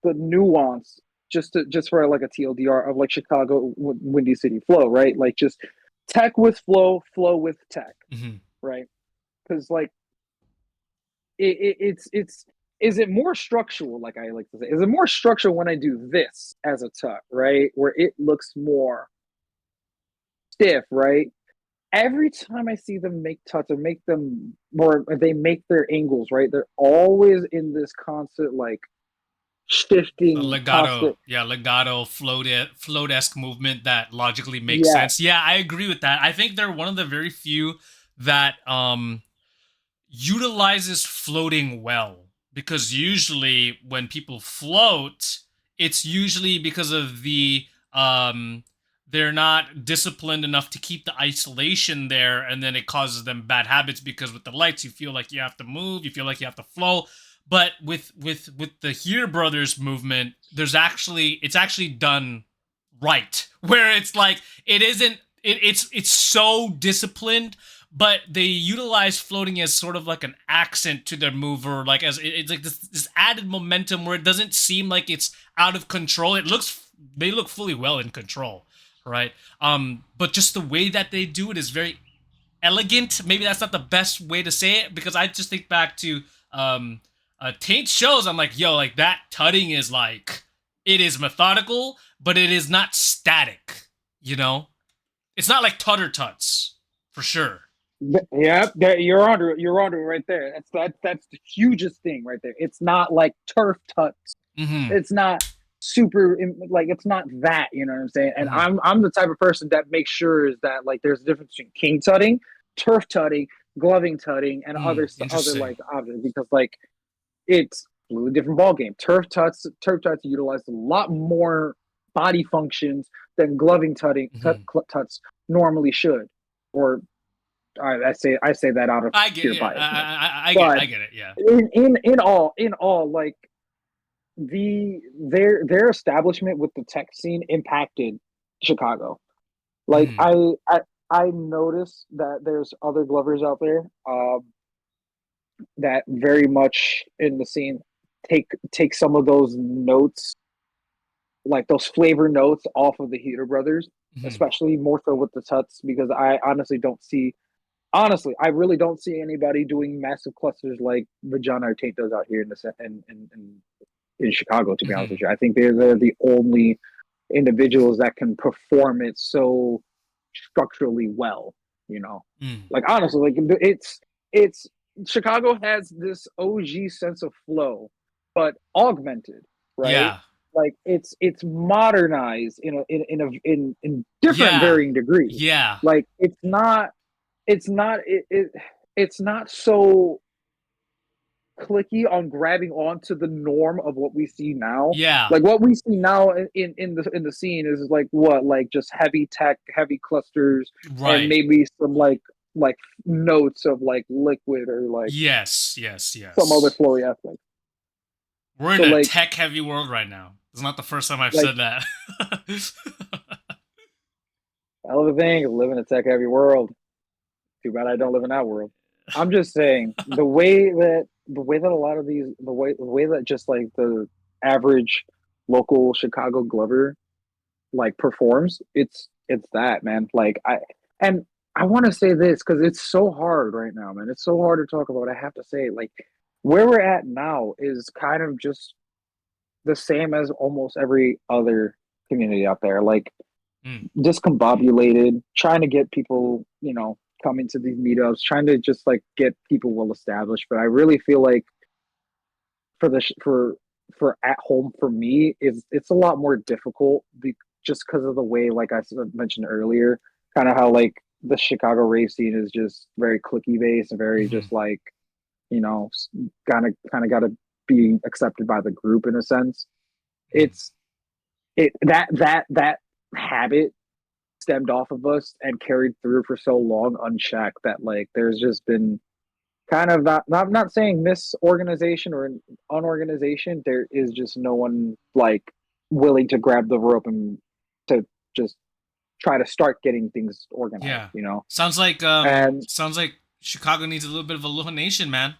the nuance, just for like a TLDR of like Chicago Windy City flow, right? Like just tech with flow, flow with tech, hmm right? Because like it's is it more structural, like I like to say, is it more structural when I do this as a tuck, right, where it looks more stiff, right? Every time I see them make tucks or make them more, they make their angles, right, they're always in this constant like A shifting legato, constant. yeah, legato, float-esque movement that logically makes Yeah. sense. Yeah, I agree with that. I think they're one of the very few that utilizes floating well, because usually when people float, it's usually because of the they're not disciplined enough to keep the isolation there, and then it causes them bad habits, because with the lights you feel like you have to move, you feel like you have to flow. But with the Here Brothers movement, it's actually done right, where it's like it isn't it's so disciplined, but they utilize floating as sort of like an accent to their move, or like as it's like this added momentum where it doesn't seem like it's out of control. They look fully well in control, right? But just the way that they do it is very elegant. Maybe that's not the best way to say it, because I just think back to Taint shows. I'm like, yo, like that tutting is like, it is methodical, but it is not static. You know, it's not like Tutter Tuts for sure. Yeah, you're on it right there. That's the hugest thing right there. It's not like turf tucks. Mm-hmm. It's not super like it's not that, you know what I'm saying? And Mm-hmm. I'm the type of person that makes sure is that like there's a difference between king tutting, turf tutting, gloving tutting, and other Interesting. like obviously because like it's a really different ball game. Turf tuts utilize a lot more body functions than gloving Mm-hmm. tuts normally should. Or I say that out of I get, pure yeah, biasness. I But get it, yeah. in all, like their establishment with the tech scene impacted Chicago. Like Mm-hmm. I noticed that there's other Glovers out there that very much in the scene take some of those notes, like those flavor notes off of the Heater Brothers, Mm-hmm. especially more so with the Tuts, because I honestly don't see, honestly, I really don't see anybody doing massive clusters like Vagina or Tate does out here in Chicago. To be honest Mm-hmm. with you, I think they're the only individuals that can perform it so structurally well. You know, Mm. like honestly, like it's Chicago has this OG sense of flow, but augmented, right? Yeah. Like it's modernized in different Yeah. varying degrees. Yeah. Like it's not it. it's not so clicky on grabbing onto the norm of what we see now. Yeah, Like what we see now in the scene is like what, like just heavy tech, heavy clusters, and right. maybe some like notes of like liquid or like Yes, yes, some other yes. flowy aspect. We're in So a tech heavy world right now. It's not the first time I've like said that. hell of a thing, live in a tech heavy world. Too bad I don't live in that world. I'm just saying the way that a lot of these the way that just like the average local Chicago Glover like performs, it's that, man. Like and I want to say this because it's so hard right now, man. It's so hard to talk about. I have to say, like where we're at now is kind of just the same as almost every other community out there. Like Mm, discombobulated, trying to get people, coming to these meetups, trying to just like get people well established. But I really feel like for the for at home for me is it's a lot more difficult just because of the way, like I mentioned earlier, kind of how like the Chicago rave scene is just very clicky based and very mhm, just like you know kind of got to be accepted by the group in a sense. mhm. It's that habit stemmed off of us and carried through for so long unchecked that like there's just been kind of not saying misorganization or unorganization. There is just no one like willing to grab the rope and to just try to start getting things organized, Yeah. you know. Sounds like And Chicago needs a little bit of a Nation, man.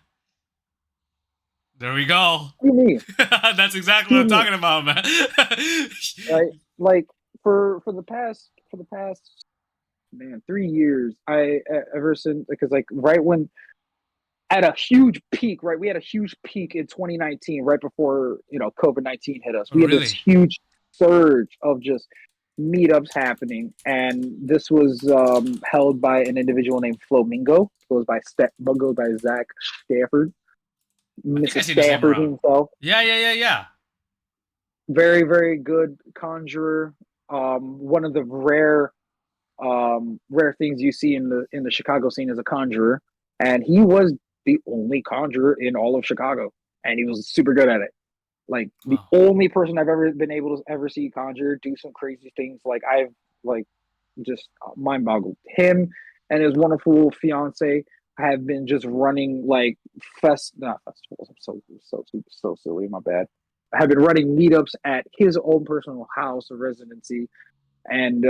There we go. to me, That's exactly what to I'm me, talking about, man. right? Like for the past man 3 years, ever since because like right when at a huge peak, right? We had a huge peak in 2019, right before COVID-19 hit us. Oh, We had this really? huge surge of just meetups happening, and this was held by an individual named Flamingo. Goes by Zach Stafford, I think Mr. I seen his name Stafford around. himself. Yeah, yeah, yeah, yeah. Very very good conjurer. One of the rare things you see in the Chicago scene as a conjurer, and he was the only conjurer in all of Chicago, and he was super good at it. Like the Wow. only person I've ever been able to ever see conjure do some crazy things. Like I've like just mind boggled. Him and his wonderful fiance have been just running like not festivals. I'm so silly. My bad. Have been running meetups at his own personal house of residency, and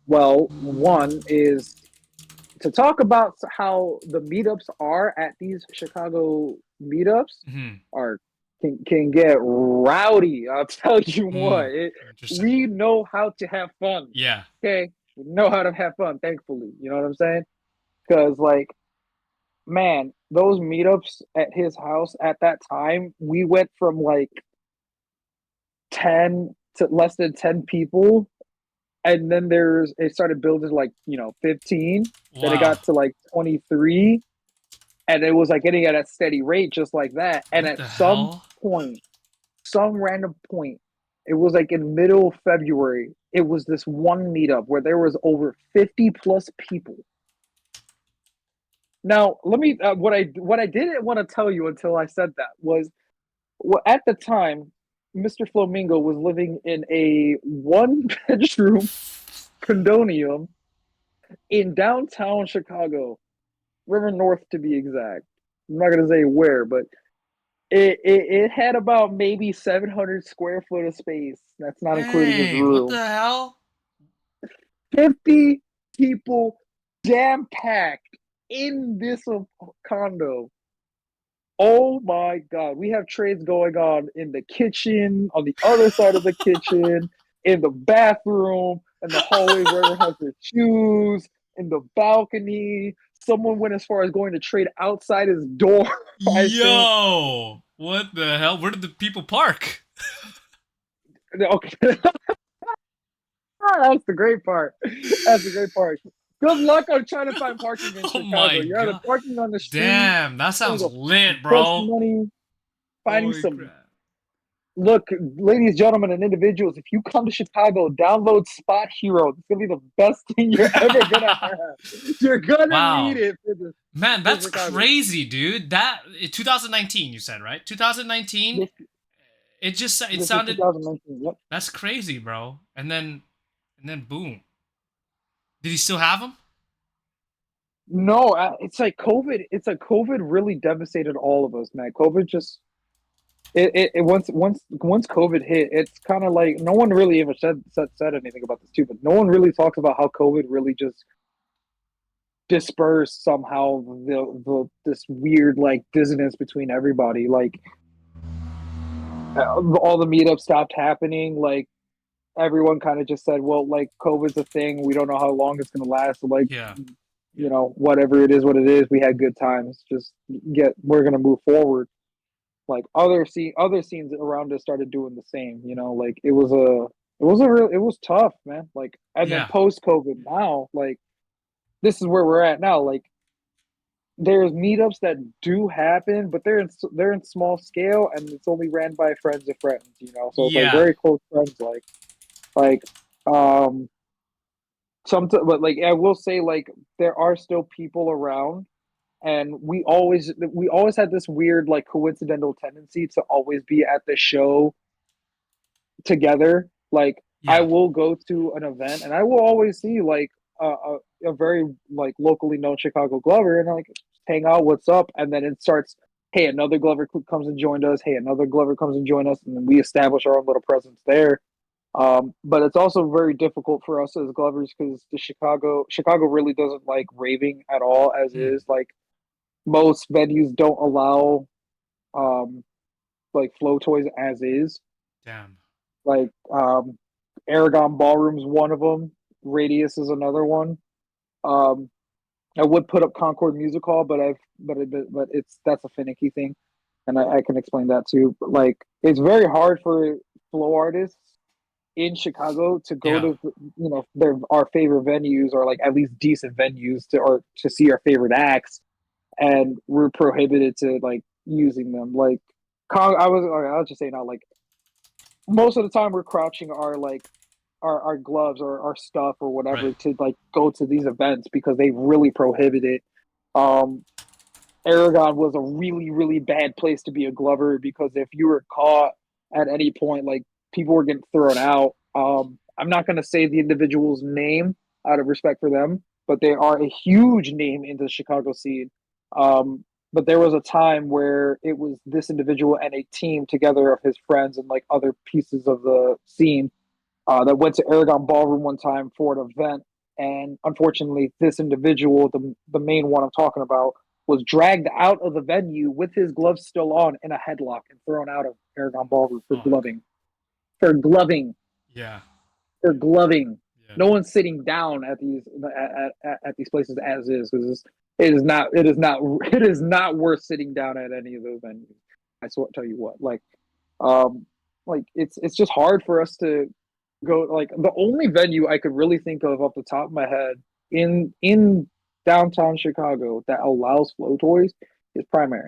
well, one is to talk about how the meetups are at these Chicago meetups Hmm. are can get rowdy. I'll tell you what. Mm. Interesting. We know how to have fun. Yeah. Okay, we know how to have fun. Thankfully, you know what I'm saying? Because like, man, those meetups at his house at that time, we went from like 10 to less than 10 people, and then it started building like 15, then it Wow. got to like 23, and it was like getting at a steady rate just like that. And What at the hell? some random point, it was like in middle February, it was this one meetup where there was over 50 plus people. Now let me what I didn't want to tell you until I said that was, well, at the time Mr. Flamingo was living in a one bedroom condominium in downtown Chicago, River North to be exact. I'm not gonna say where, but it had about maybe 700 square foot of space. That's not including his Dang, what room. the hell? 50 people jam packed in this condo. Oh my god, we have trades going on in the kitchen, on the other side of the kitchen, in the bathroom, in the hallway where everyone has their shoes, in the balcony. Someone went as far as going to trade outside his door, I think. Yo, what the hell? Where did the people park? Okay, that's the great part. That's the great part. Good luck on trying to find parking in Oh Chicago. my You're either god. parking on the street, Damn, that going sounds to go lit, bust bro. money, finding Holy some crap. look, ladies, gentlemen, and individuals, if you come to Chicago, download Spot Hero. It's gonna be the best thing you're ever gonna have. You're gonna need Wow. it Man, for that's Chicago. crazy, dude. That 2019 you said, right? 2019. This It this is sounded 2019. Yep. that's crazy, bro. And then boom. Did he still have them? No, it's like COVID. It's like COVID really devastated all of us, man. COVID just it once COVID hit, it's kind of like no one really ever said anything about this too, but no one really talks about how COVID really just dispersed somehow the this weird like dissonance between everybody. Like all the meetups stopped happening. Like everyone kind of just said, well, like COVID's a thing. We don't know how long it's gonna last. So, like Yeah. whatever it is, what it is. We had good times. Just we're gonna move forward. Like other scenes around us started doing the same. Like it was tough, man. Like and then Yeah. post COVID now, like this is where we're at now. Like there's meetups that do happen, but they're in small scale and it's only ran by friends of friends. So it's like Yeah. very close friends. Like um but like I will say like there are still people around and we always had this weird like coincidental tendency to always be at the show together. Like I Yeah. will go to an event and I will always see like a very like locally known Chicago Glover and like hang out, what's up, and then it starts. Hey, another Glover comes and joined us. Hey, another Glover comes and join us, and then we establish our own little presence there. But it's also very difficult for us as Glovers because the Chicago really doesn't like raving at all as Hmm. is. Like most venues don't allow um like flow toys as is. Damn. Like Aragon Ballroom's one of them. Radius is another one. Um, I would put up Concord Music Hall, but it's that's a finicky thing, and I can explain that too. But like it's very hard for flow artists in Chicago to go Yeah. to our favorite venues or like at least decent venues to see our favorite acts, and we're prohibited to like using them. Like I'll just say now like most of the time we're crouching our gloves or our stuff or Right. whatever to like go to these events because they really prohibit it. Um, Aragon was a really really bad place to be a Glover because if you were caught at any point, like people were getting thrown out. I'm not going to say the individual's name out of respect for them, but they are a huge name in the Chicago scene. But there was a time where it was this individual and a team together of his friends and like other pieces of the scene that went to Aragon Ballroom one time for an event. And unfortunately, this individual, the main one I'm talking about, was dragged out of the venue with his gloves still on in a headlock and thrown out of Aragon Ballroom for Fuck. gloving. For gloving. Yeah. For gloving. Yeah. No one's sitting down at these places as is because it is not worth sitting down at any of those venues. I swear, tell you what, um, like it's just hard for us to go. Like the only venue I could really think of off the top of my head in downtown Chicago that allows flow toys is Primary.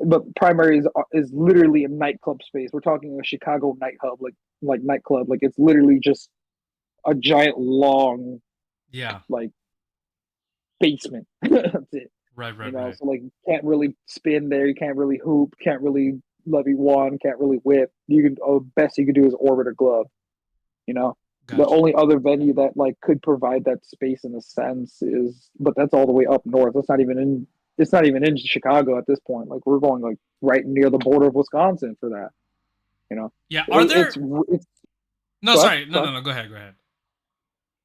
But Primary is literally a nightclub space. We're talking a Chicago night hub, like nightclub. Like it's literally just a giant long Yeah. like basement. That's it. Right. Right. Right. So like you can't really spin there, you can't really hoop, can't really levy one, can't really whip. You can best you could do is orbit a glove. You know, the Gotcha. only other venue that like could provide that space in a sense is, but that's all the way up north. That's not even in. It's not even in Chicago at this point. Like we're going like right near the border of Wisconsin for that. You know, Yeah. Are it, there? it's. No. Go ahead. Sorry. No. Sorry. No. No. Go ahead. Go ahead.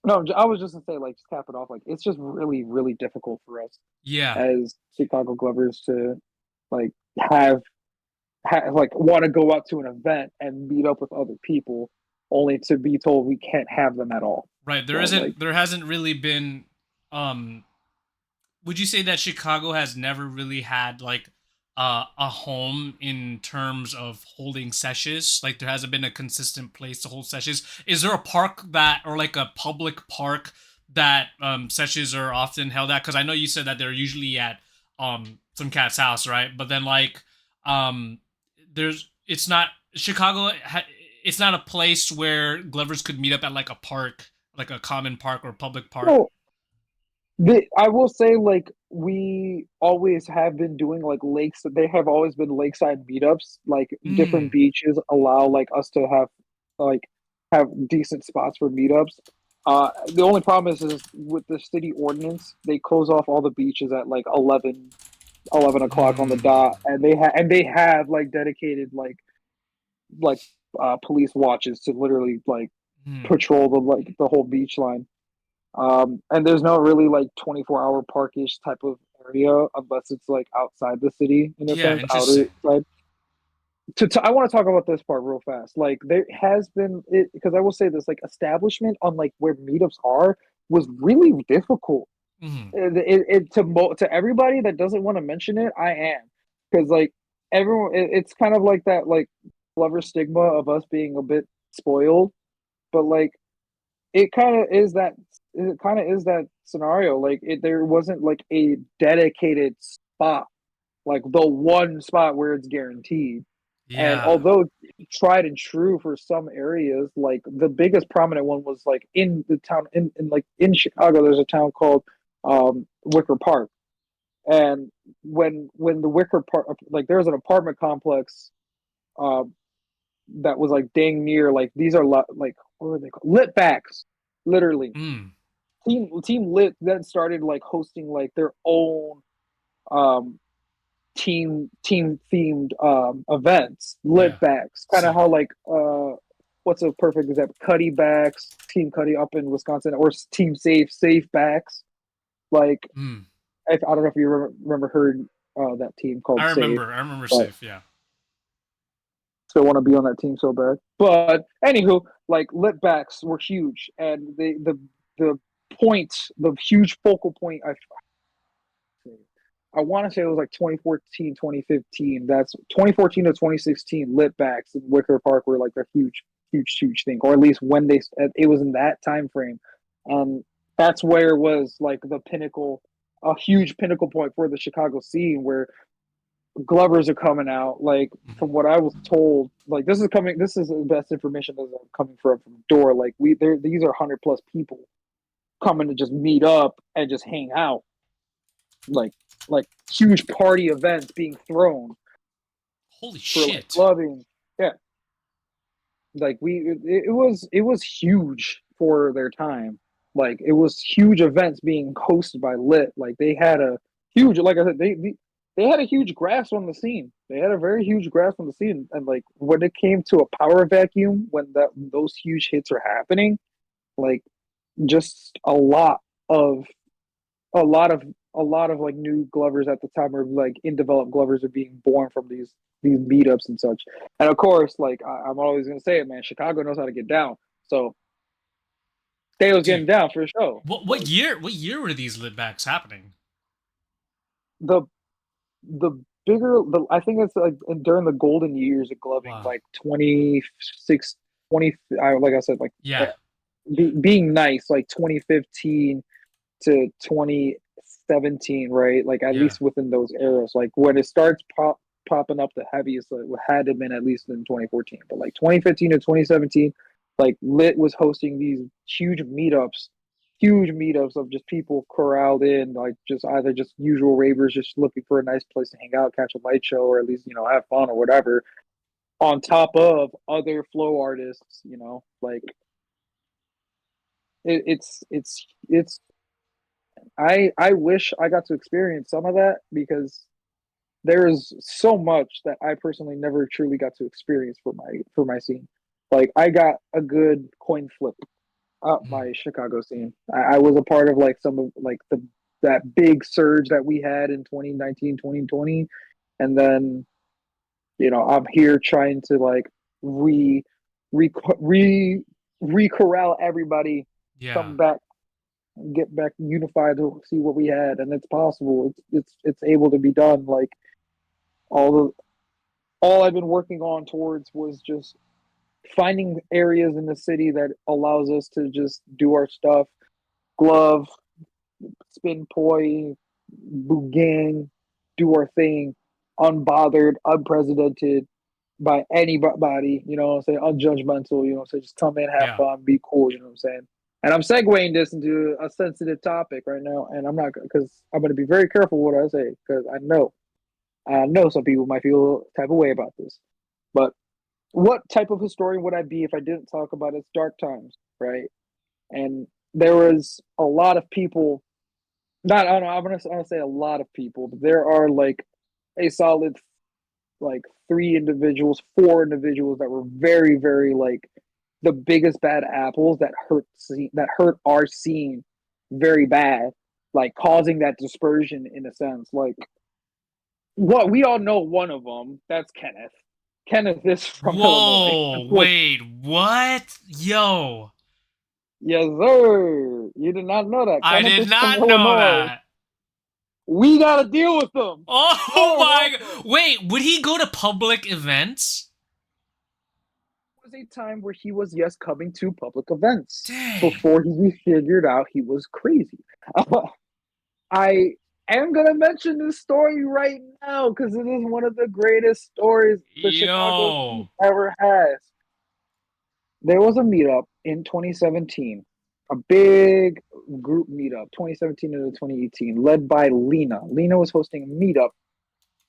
No, I was just to say like just cap it off. Like it's just really really difficult for us Yeah. as Chicago Glovers to like have like want to go out to an event and meet up with other people only to be told we can't have them at all. Right. There So like isn't. There hasn't really been. Um. Would you say that Chicago has never really had like a home in terms of holding sessions? Like there hasn't been a consistent place to hold sessions. Is there a park that, or like a public park that sessions are often held at? Because I know you said that they're usually at some cat's house, right? But then like um, there's it's not. Chicago, it's not a place where Glovers could meet up at like a park, like a common park or public park. No, I will say, like, we always have been doing like lakes. They have always been lakeside meetups. Like different Mm. beaches allow like us to like have decent spots for meetups. The only problem is with the city ordinance, they close off all the beaches at like 11 o'clock on the Mm. dot, and they have like dedicated like police watches to literally like Mm. patrol the whole beach line. And there's no really like 24-hour parkish type of area unless it's like outside the city in a Yeah, sense, outer interesting. side. I want to talk about this part real fast. Like there has been it because I will say this, like establishment on like where meetups are was really difficult. Mm. To everybody that doesn't want to mention it, I am, because like everyone, it's kind of like that like lover stigma of us being a bit spoiled, but like it kind of is that it kind of is that scenario. Like there wasn't like a dedicated spot, like the one spot where it's guaranteed. And Yeah. although tried and true for some areas, like the biggest prominent one was like in the town in Chicago, there's a town called Wicker Park. And when the Wicker Park, like there's an apartment complex um that was like dang near, like these are like what are they called? Lit backs, literally. Mm. Team Lit then started like hosting like their own um team themed events, lit Yeah. backs, kind of Sick. how like what's a perfect example? Cuddy backs, Team Cuddy up in Wisconsin, or Team Safe backs. Like Mm. I don't know if you remember heard that team called I Safe, remember. I remember but Safe. Yeah. still want to be on that team so bad. But anywho, like lit backs were huge, and the the huge focal point, I want to say it was like 2014, 2015. That's 2014 to 2016. Lit backs in Wicker Park were like a huge thing, or at least when it was in that time frame. That's where it was like the pinnacle, a huge pinnacle point for the Chicago scene, where Glovers are coming out. Like from Mhm. what I was told, like this is coming. This is the best information that's coming from Door. Like these are 100 plus people coming to just meet up and just hang out. Like like huge party events being thrown Holy for like shit. clubbing. Yeah, like it was huge for their time. Like it was huge events being hosted by Lit. Like they had a huge, like I said, they had a huge grasp on the scene. They had a very huge grasp on the scene, and like when it came to a power vacuum, when those huge hits are happening, like just of a lot of a lot of like new Glovers at the time, or like in developed Glovers, are being born from these meetups and such. And of course, like I'm always gonna say it, man. Chicago knows how to get down, so they was getting Dude. down for sure. What Like year? What year were these lit backs happening? the the I think it's like during the golden years of gloving, Wow. like 26, 20. Like I said, like Yeah. being nice, like 2015 to 2017, right? Like at Yeah. least within those eras. Like when it starts popping up the heaviest, it had to have been at least in 2014. But like 2015 to 2017, like Lit was hosting these huge meetups of just people corralled in, like just either just usual ravers just looking for a nice place to hang out, catch a light show, or at least, have fun or whatever. On top of other flow artists, like it's I wish I got to experience some of that, because there is so much that I personally never truly got to experience for my scene. Like I got a good coin flip up Mm. my Chicago scene. I was a part of like some of like the that big surge that we had in 2019, 2020, and then I'm here trying to like re re re corral everybody, Yeah. come back, get back unified to see what we had, and it's possible. It's able to be done. Like all the all I've been working on towards was just finding areas in the city that allows us to just do our stuff. Glove, spin poi, Bugang, do our thing, unbothered, unprecedented. by anybody, you know what I'm saying, unjudgmental, you know what I'm saying, just come in, have Yeah. fun, be cool, you know what I'm saying. And I'm segueing this into a sensitive topic right now, and I'm not because I'm going to be very careful what I say because I know some people might feel type of way about this. But what type of historian would I be if I didn't talk about its dark times, right? And there was a lot of people, not I don't know, I'm gonna say a lot of people, but there are like a solid like three individuals, four individuals that were very, very like the biggest bad apples that hurt our scene very bad, like causing that dispersion in a sense. Like what we all know, one of them that's Kenneth. Kenneth is from Illinois. Whoa, wait, what? Yo, Yes, sir. You did not know that. I Kenneth did is from not know Illinois. that. We got to deal with them. Oh You're my, welcome. wait, would he go to public events? Was a time where he was, yes, coming to public events Dang. before he figured out he was crazy. I am going to mention this story right now because it is one of the greatest stories the Chicago scene Yo. ever has. There was a meetup in 2017, a big group meetup, 2017 into 2018, led by Lena. Lena was hosting a meetup,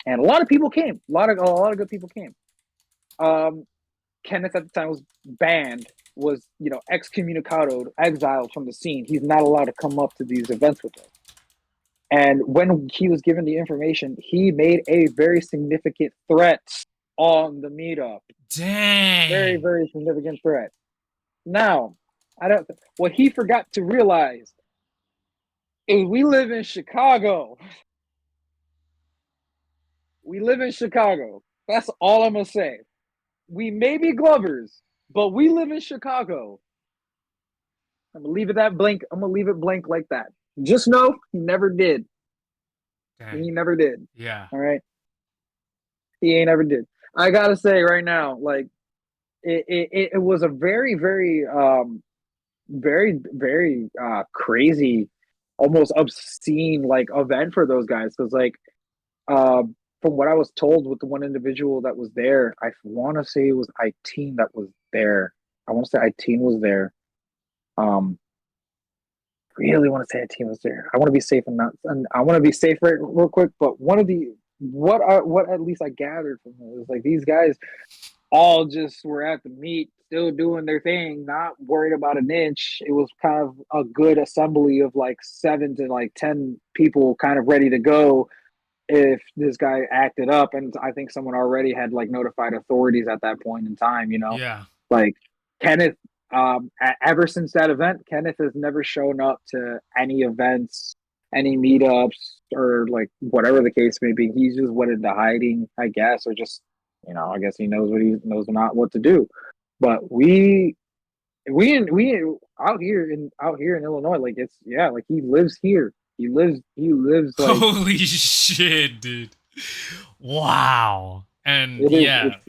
and a lot of people came. A lot of good people came. Um, Kenneth at the time was banned, was excommunicado, exiled from the scene. He's not allowed to come up to these events with us. And when he was given the information, he made a very significant threat on the meetup. Very, Dang. very significant threat. Now, I don't. What he forgot to realize is we live in Chicago. We live in Chicago. That's all I'm gonna say. We may be Glovers, but we live in Chicago. I'm gonna leave it that blank. I'm gonna leave it blank like that. Just know he never did. Dang. He never did. Yeah. All right. He ain't ever did. I gotta say right now, like it was a very, very very, very crazy, almost obscene like event for those guys. Because like from what I was told with the one individual that was there, I want to say it was Iteen that was there. I want to say Iteen was there. Um, really want to say Iteen was there. I want to be safe and not. And I want to be safe right real quick. But one of the what at least I gathered from it was like these guys all just were at the meet, still doing their thing, not worried about an inch. It was kind of a good assembly of like 7 to 10 people kind of ready to go if this guy acted up. And I think someone already had like notified authorities at that point in time, Yeah. like Kenneth, ever since that event, Kenneth has never shown up to any events, any meetups, or like whatever the case may be. He's just went into hiding, I guess, or just I guess he knows what he knows not what to do. But we out here in Illinois, like it's like he lives here. He lives like Holy shit, dude. Wow. And it is. yeah, It's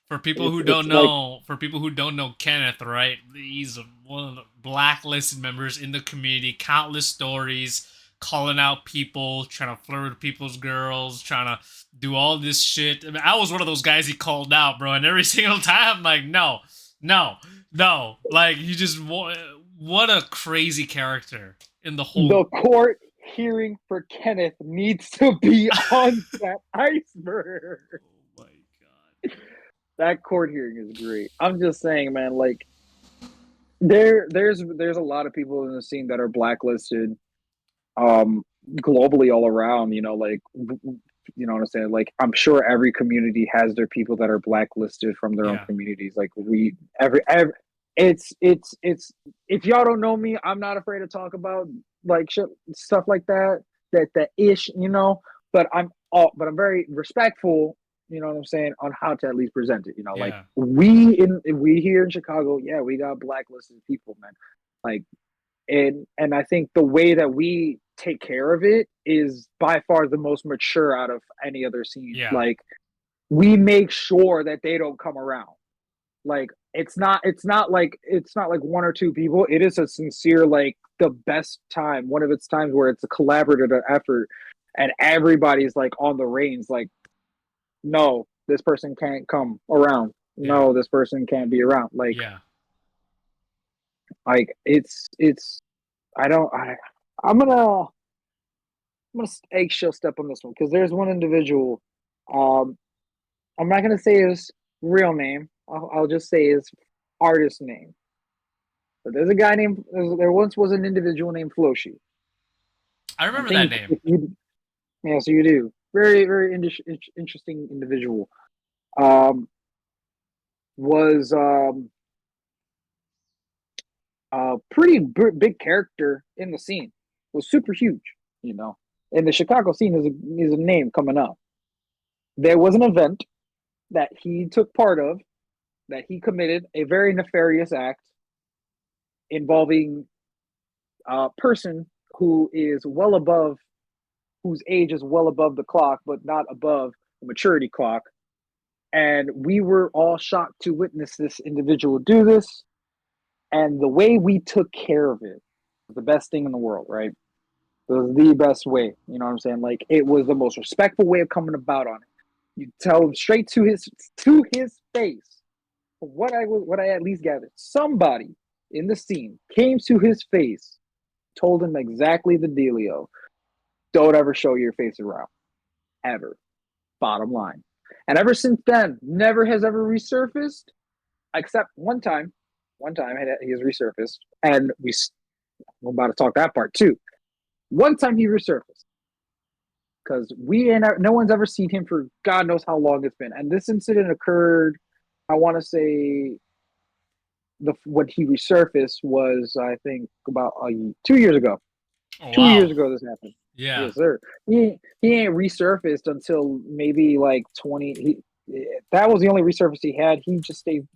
for people it's who it's don't like know, Kenneth, right? He's one of the blacklisted members in the community. Countless stories, calling out people, trying to flirt with people's girls, trying to do all this shit. I mean, I was one of those guys he called out, bro. And every single time, I'm like, no, no, no. Like, what a crazy character in the whole. the court hearing for Kenneth needs to be on that iceberg. Oh my god. That court hearing is great. I'm just saying, man, like there's a lot of people in the scene that are blacklisted um globally all around, like what I'm saying? Like I'm sure every community has their people that are blacklisted from their own Yeah. communities. Like we every it's if y'all don't know me, I'm not afraid to talk about like shit, stuff like that ish, but I'm very respectful, you know what I'm saying, on how to at least present it. Like Yeah. we here in Chicago, yeah, we got blacklisted people, man. Like and I think the way that we take care of it is by far the most mature out of any other scene. Yeah. Like we make sure that they don't come around. Like it's not like one or two people. It is a sincere, like the best time, one of its times where it's a collaborative effort and everybody's like on the reins, like no, this person can't come around. Yeah. No, this person can't be around. Yeah. It's I don't I I'm gonna eggshell step on this one because there's one individual. Um, I'm not gonna say his real name. I'll just say his artist name. But there's a guy named. There once was an individual named Floshi. I I remember that think name. if you, yeah, so you do. Very very interesting individual. Um, was a pretty big character in the scene. Was super huge, you know. And the Chicago scene is a name coming up. There was an event that he took part of that he committed a very nefarious act involving a person who is well above, whose age is well above the clock, but not above the maturity clock. And we were all shocked to witness this individual do this. And the way we took care of it was the best thing in the world, right? It was the best way. You know what I'm saying? Like it was the most respectful way of coming about on it. You tell him straight to his face. What I at least gathered, somebody in the scene came to his face, told him exactly the dealio. Don't ever show your face around, ever. Bottom line. And ever since then, never has ever resurfaced, except one time. One time he has resurfaced, and we're about to talk that part too. One time he resurfaced because no one's ever seen him for God knows how long it's been. And this incident occurred, I want to say, when he resurfaced was I think about 2 years ago. Oh, 2 years wow. ago this happened. Yeah. Yes, sir. He ain't resurfaced until maybe like 20. That was the only resurface he had. He just stayed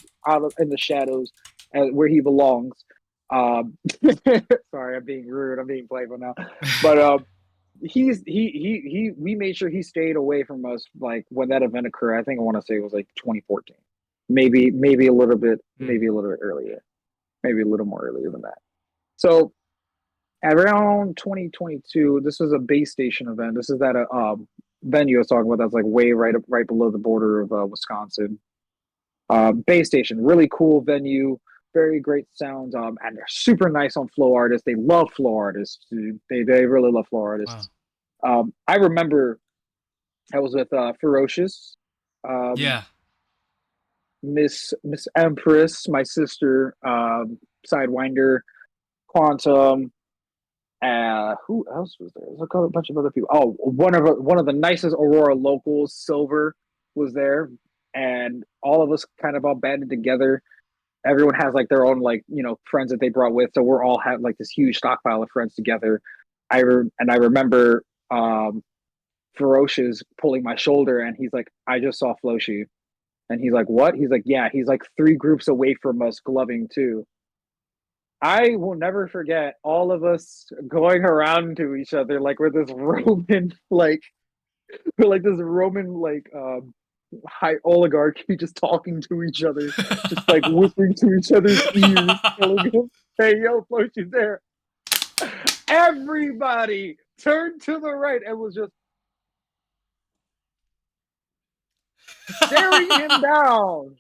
in the shadows, where he belongs. Sorry, I'm being rude. I'm being playful now, but we made sure he stayed away from us. Like when that event occurred, I think I want to say it was like 2014, maybe a little bit, Hmm. maybe a little bit earlier, maybe a little more earlier than that. So around 2022, this was a base station event. This is that venue I was talking about. That's like way right below the border of Wisconsin. Base station, really cool venue, very great sounds. And they're super nice on flow artists. They love flow artists. Dude. They really love flow Wow. artists. I remember I was with Ferocious, um, Yeah. Miss Empress, my sister, Sidewinder, Quantum. Who else was there? There's a bunch of other people. Oh, one of the nicest Aurora locals, Silver, was there, and all of us kind of all banded together. Everyone has like their own like friends that they brought with, so we're all have like this huge stockpile of friends together. I remember Ferocious pulling my shoulder, and he's like, "I just saw Floshi," and he's like, "What?" He's like, "Yeah." He's like 3 groups away from us, gloving too. I will never forget all of us going around to each other like we're this Roman we're like this Roman high oligarchy just talking to each other, just like whispering to each other's ears, telling them, "Hey, yo, Floshy's there." Everybody turned to the right and was just staring him down.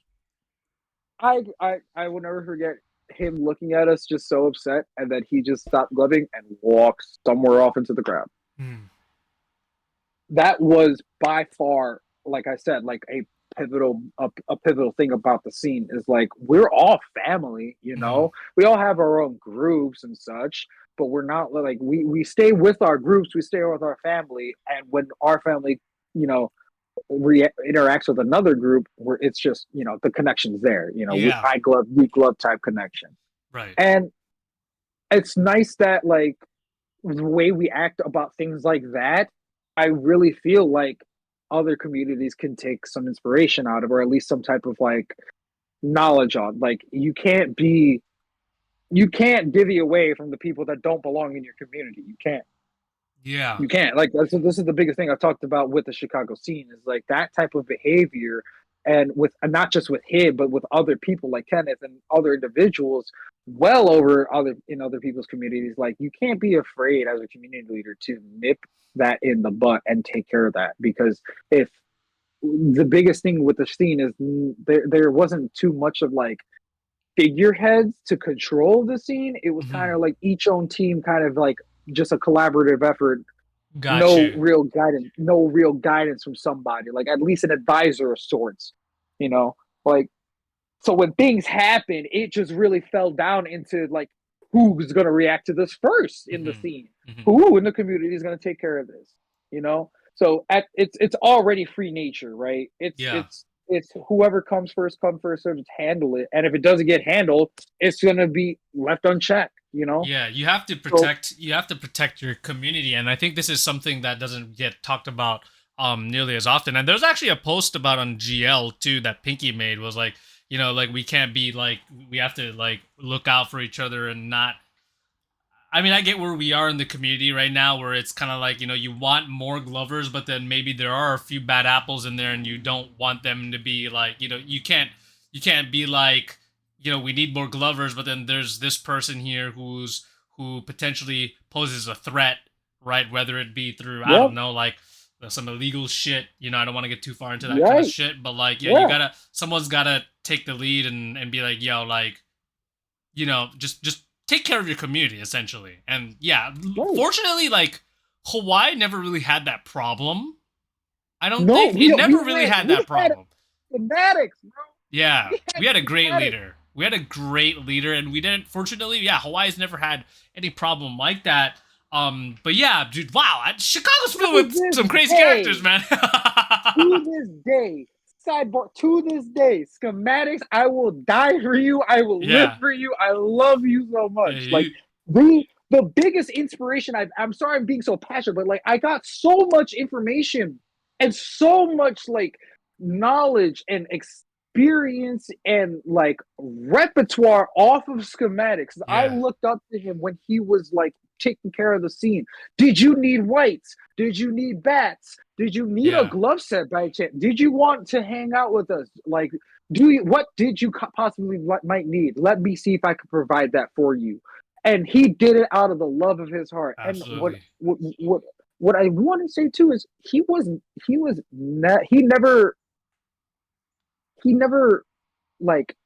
I will never forget him looking at us just so upset, and then he just stopped gloving and walked somewhere off into the crowd. Hmm. That was by far, like I said, like a pivotal thing about the scene is like we're all family, Hmm. we all have our own groups and such, but we're not like we stay with our groups, we stay with our family, and when our family, you know, interacts with another group, where it's just the connection's there, Yeah. we glove type connection, Right. and it's nice that like the way we act about things like that, I really feel like other communities can take some inspiration out of, or at least some type of like knowledge on. Like you can't divvy away from the people that don't belong in your community. You can't. Yeah. You can't. Like this is the biggest thing I've talked about with the Chicago scene is like that type of behavior, and with not just with him, but with other people like Kenneth and other individuals, well over other people's communities. Like you can't be afraid as a community leader to nip that in the butt and take care of that, because if the biggest thing with the scene is there wasn't too much of like figureheads to control the scene. It was kind Mhm. of like each own team, kind of like just a collaborative effort. Got you. No real guidance from somebody, like at least an advisor of sorts, you know. Like, so when things happen, it just really fell down into like who's going to react to this first in the Mhm. scene, Mhm. who in the community is going to take care of this, you know. So it's already free nature, right? Yeah. It's whoever comes first, come first, so just handle it. And if it doesn't get handled, it's going to be left unchecked, you know. Yeah, So you have to protect your community, and I think this is something that doesn't get talked about nearly as often. And there's actually a post about on GL too that Pinky made, was like, you know, like we can't be like, we have to like look out for each other and not, I mean, I get where we are in the community right now, where it's kind of like, you know, you want more Glovers, but then maybe there are a few bad apples in there, and you don't want them to be like, you know, you can't be like, you know, we need more Glovers, but then there's this person here who potentially poses a threat, right? Whether it be through, I yep, don't know, like some illegal shit. You know, I don't want to get too far into that kind of right, shit, but like, yeah, you yeah, gotta, someone's gotta take the lead and be like, yo, like, you know, just take care of your community essentially. And yeah, right. fortunately, like Hawaii never really had that problem. I don't No, think it never we really had we that had problem. schematics, bro. Yeah, We had we had a great schematics. leader. We had a great leader, and we didn't. Fortunately, yeah, Hawaii's never had any problem like that. But yeah, dude, wow, Chicago's filled To with this some crazy characters, day, man. to this day, sidebar, to this day, schematics, I will die for you. I will live Yeah, for you. I love you so yeah, much. Like, the biggest inspiration I'm sorry I'm being so passionate, but like I got so much information and so much like knowledge and experience and like repertoire off of schematics. I yeah, looked up to him when he was like taking care of the scene. Did you need whites? Did you need bats? Did you need a yeah. glove set by chance? Did you want to hang out with us? Like, do you, what did you possibly might need? Let me see if I could provide that for you. And he did it out of the love of his heart. And Absolutely. what I want to say too is he was he never like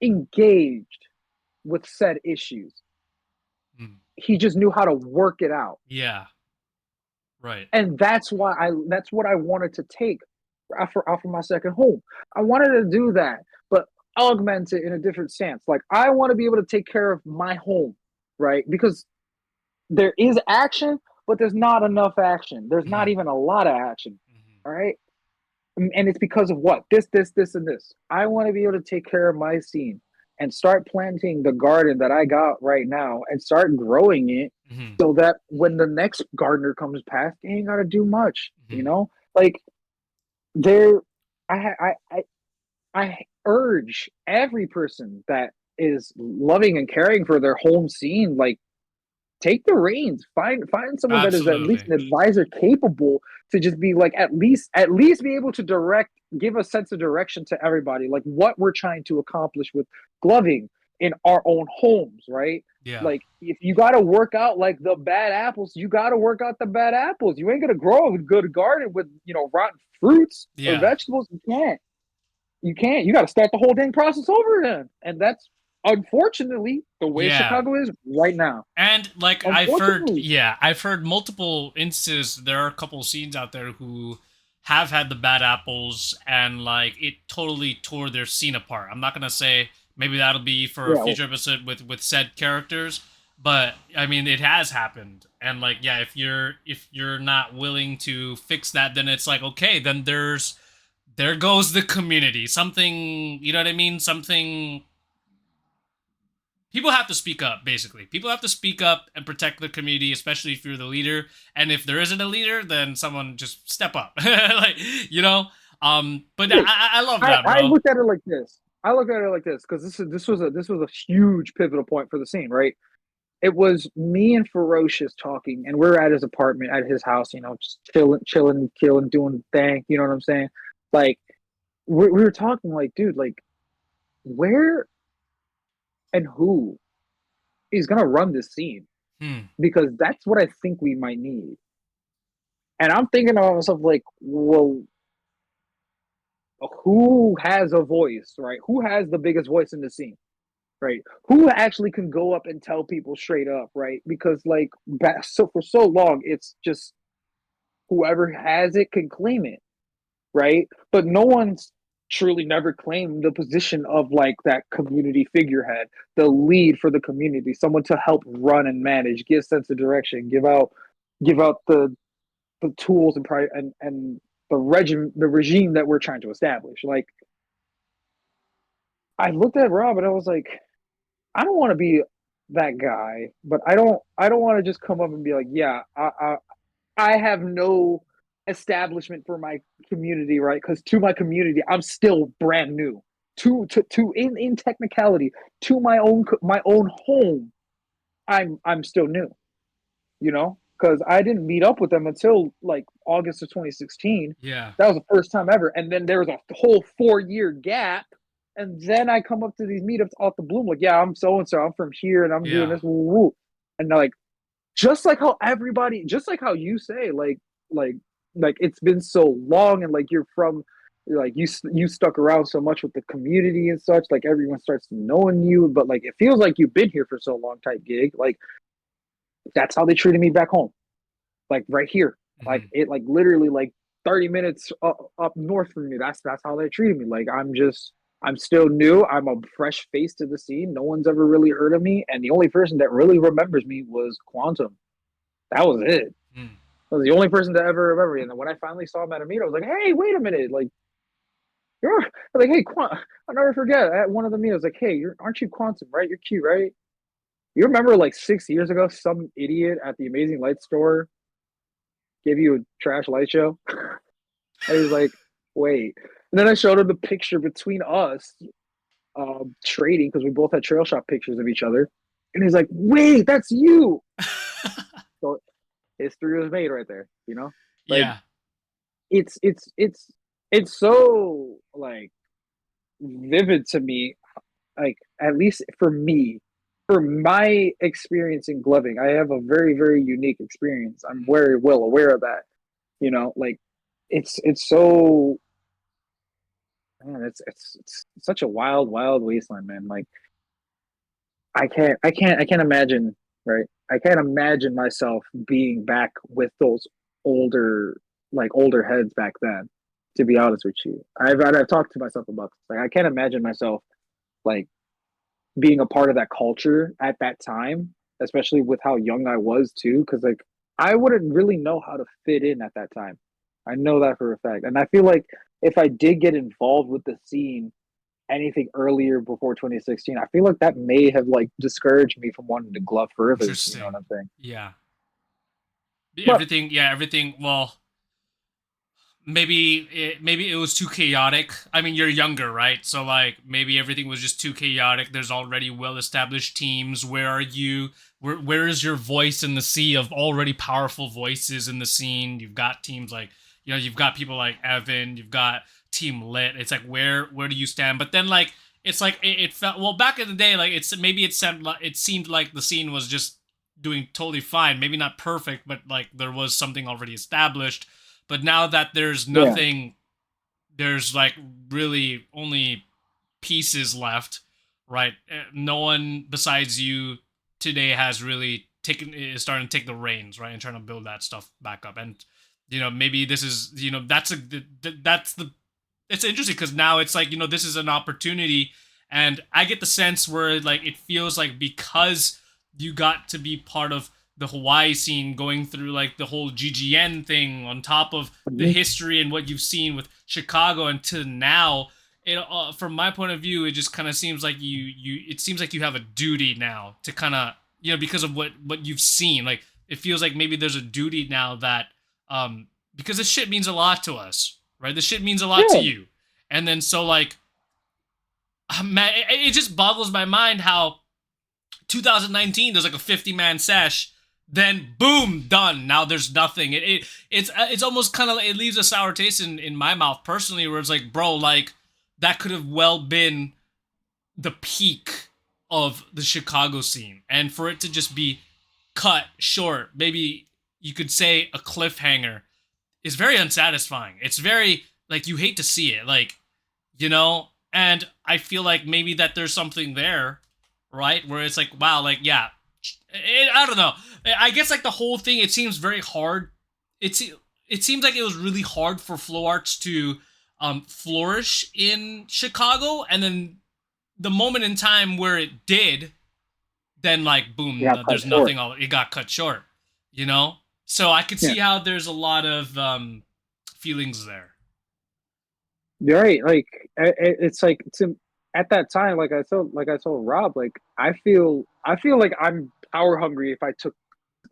engaged with said issues. Mm. He just knew how to work it out. Yeah, right. And that's what I wanted to take after my second home. I wanted to do that, but augment it in a different stance. Like I want to be able to take care of my home, right? Because there is action, but there's not enough action. There's not Mm-hmm. even a lot of action. Mm-hmm. All right. And it's because of what? This, and this. I want to be able to take care of my scene and start planting the garden that I got right now and start growing it Mm-hmm. so that when the next gardener comes past, they ain't got to do much, you Mm-hmm. know? Like, there, I urge every person that is loving and caring for their home scene, like, take the reins. Find someone that is at least Absolutely. an advisor capable to just be like at least be able to direct, give a sense of direction to everybody, like what we're trying to accomplish with gloving in our own homes, right? Yeah. Like if you got to work out like the bad apples, you got to work out the bad apples. You ain't gonna grow a good garden with rotten fruits or Yeah. vegetables. You can't. You can't. You got to start the whole dang process over again, and that's unfortunately the way Yeah. Chicago is right now. And like Unfortunately. I've heard multiple instances. There are a couple of scenes out there who have had the bad apples, and like it totally tore their scene apart. I'm not gonna say, maybe that'll be for a Yeah, future episode with said characters, but I mean it has happened. And like, yeah, if you're not willing to fix that, then it's like, okay, then there goes the community. Something, you know what I mean? Something, people have to speak up. Basically, people have to speak up and protect the community, especially if you're the leader. And if there isn't a leader, then someone just step up. Like, you know. But hey, I love that, I bro. looked at it like this. I look at it like this because this was a huge pivotal point for the scene, right? It was me and Ferocious talking, and we're at his apartment, at his house, just chilling, killing, doing thing. You know what I'm saying? Like we were talking, like, dude, like where and who is gonna run this scene? Hmm. Because that's what I think we might need. And I'm thinking to myself, like, well, who has a voice, right? Who has the biggest voice in the scene, right? Who actually can go up and tell people straight up, right? Because like so for so long, it's just whoever has it can claim it, right? But no one's truly never claimed the position of like that community figurehead, the lead for the community, someone to help run and manage, give sense of direction, give out the tools and the regime that we're trying to establish. Like I looked at Rob and I was like, I don't want to be that guy, but I don't want to just come up and be like, yeah, I have no establishment for my community, right? Because to my community, I'm still brand new. To in technicality, to my own home, I'm still new, you know, because I didn't meet up with them until like August of 2016. Yeah. That was the first time ever, and then there was a whole 4 year gap, and then I come up to these meetups off the bloom, like, yeah, I'm so and so, I'm from here, and I'm doing Yeah. this, woo, woo. And like just like how everybody, just like how you say, like like it's been so long, and like you're from, like you stuck around so much with the community and such, like everyone starts knowing you, but like it feels like you've been here for so long type gig. Like that's how they treated me back home, like right here, like Hmm. it, like literally like 30 minutes up north from me. That's how they treated me. Like I'm still new. I'm a fresh face to the scene. No one's ever really heard of me, and the only person that really remembers me was Quantum. That was it. Mm. I was the only person to ever remember me. And then when I finally saw him at a meet, I was like, "Hey, wait a minute! Like, you're like, hey, I'll never forget at one of the meets. I was like, hey, aren't you Quantum, right? You're cute, right? You remember like 6 years ago, some idiot at the Amazing Light store gave you a trash light show?" And he's like, wait. And then I showed him the picture between us trading because we both had trail shop pictures of each other. And he's like, wait, that's you. So history was made right there, you know? Like Yeah. it's it's it's it's so like vivid to me, like at least for me, for my experience in gloving. I have a very, very unique experience. I'm very well aware of that, you know, like it's so, man, it's such a wild, wild wasteland, man. Like I can't imagine, right? I can't imagine myself being back with those older, like older heads back then. To be honest with you, I've talked to myself about this. Like I can't imagine myself like being a part of that culture at that time, especially with how young I was too. Because like I wouldn't really know how to fit in at that time. I know that for a fact, and I feel like if I did get involved with the scene anything earlier before 2016, I feel like that may have like discouraged me from wanting to glove further. You know what Interesting. I'm saying? Yeah. But Everything. Yeah. Everything. Well, maybe it was too chaotic. I mean, you're younger, right? So like maybe everything was just too chaotic. There's already well established teams. Where are you? Where is your voice in the sea of already powerful voices in the scene? You've got teams like, you've got people like Evan. You've got Team Lit. It's like where do you stand? But then like it's like it felt, well, back in the day, like it seemed like the scene was just doing totally fine. Maybe not perfect, but like there was something already established. But now that there's yeah, nothing, there's like really only pieces left, right? No one besides you today has really taken is starting to take the reins, right, and trying to build that stuff back up. And maybe this is, that's the it's interesting because now it's like, this is an opportunity, and I get the sense where like it feels like because you got to be part of the Hawaii scene, going through like the whole GGN thing on top of the mhm, history and what you've seen with Chicago until now. From my point of view, it just kind of seems like it seems like you have a duty now to kind of, because of what you've seen. Like it feels like maybe there's a duty now that, because this shit means a lot to us, right? This shit means a lot to yeah, you. And then so like, man, it just boggles my mind how 2019 there's like a 50-man sesh, then boom, done. Now there's nothing. It's almost kind of, it leaves a sour taste in my mouth personally, where it's like, bro, like that could have well been the peak of the Chicago scene, and for it to just be cut short, maybe you could say a cliffhanger, is very unsatisfying. It's very, like, you hate to see it. Like you know, and I feel like maybe that there's something there, right, where it's like, wow, like, yeah, I don't know. I guess like the whole thing, it seems very hard. It's it seems like it was really hard for flow arts to flourish in Chicago, and then the moment in time where it did, then like boom, Yeah, cut there's short. nothing. It got cut short, you know. So I could Yeah, see how there's a lot of feelings there. you're right. Like it's like to at that time, like I told Rob, like I feel like I'm power hungry if I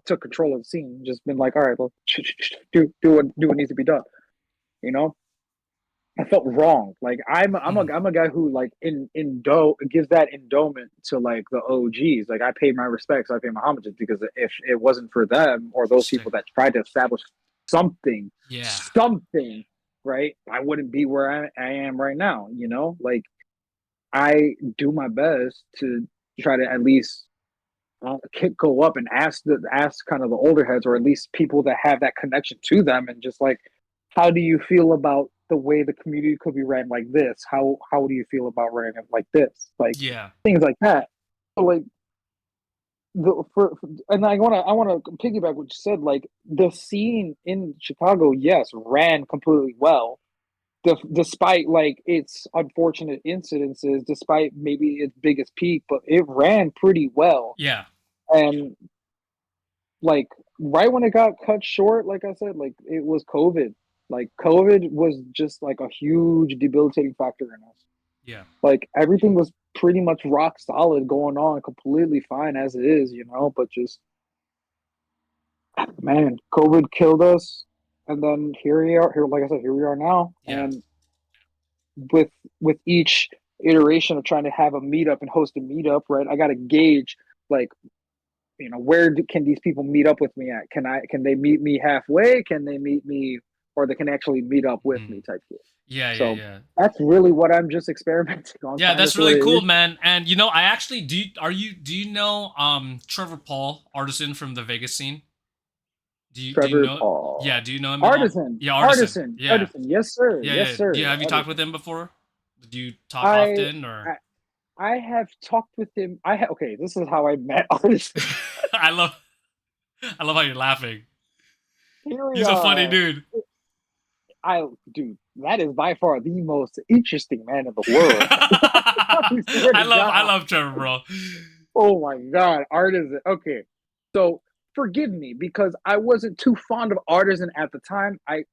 took control of the scene, just been like, all right, well, do what needs to be done. You know, I felt wrong. Like Mhm. I'm a guy who like in do gives that endowment to like the OGs. Like I pay my respects, I pay my homages because if it wasn't for them or those Stick. people that tried to establish something, Yeah. something, right, I wouldn't be where I am right now. You know, like I do my best to try to at least go up and ask kind of the older heads or at least people that have that connection to them and just like how do you feel about the way the community could be ran like this, how do you feel about running it like this, like Yeah. things like that. So like and I want to piggyback what you said, like the scene in Chicago, yes, ran completely well, despite like its unfortunate incidences, despite maybe its biggest peak, but it ran pretty well. Yeah. And like right when it got cut short, like I said, like it was COVID. Like COVID was just like a huge debilitating factor in us. Yeah. Like everything was pretty much rock solid going on, completely fine as it is, you know, but just man, COVID killed us. And then here we are, here, like I said, here we are now. Yeah. And with with each iteration of trying to have a meetup and host a meetup, right? I gotta gauge like can these people meet up with me at? Can they meet me halfway? Can they meet me or they can actually meet up with me Mhm. type deal? Yeah. Yeah. So Yeah. that's really what I'm just experimenting on, Yeah, kind that's of what really it cool, is. man. And I actually do you know Trevor Paul, artisan from the Vegas scene? Do you Trevor know? Yeah, Paul. do you know him at all? Artisan. Yeah, artisan. Artisan. Yeah. Artisan. Yes, sir. Yeah, Yes, yeah. Do you sir. have you talked with Artisan. him before? Do you talk I often or I I have talked with him. Okay, this is how I met Artisan. I love I love how you're laughing. Here we He's a funny are. dude. I dude, that is by far the most interesting man in the world. I swear to I God. love Trevor, bro. Oh my God, Artisan. Okay, so forgive me because I wasn't too fond of Artisan at the time. I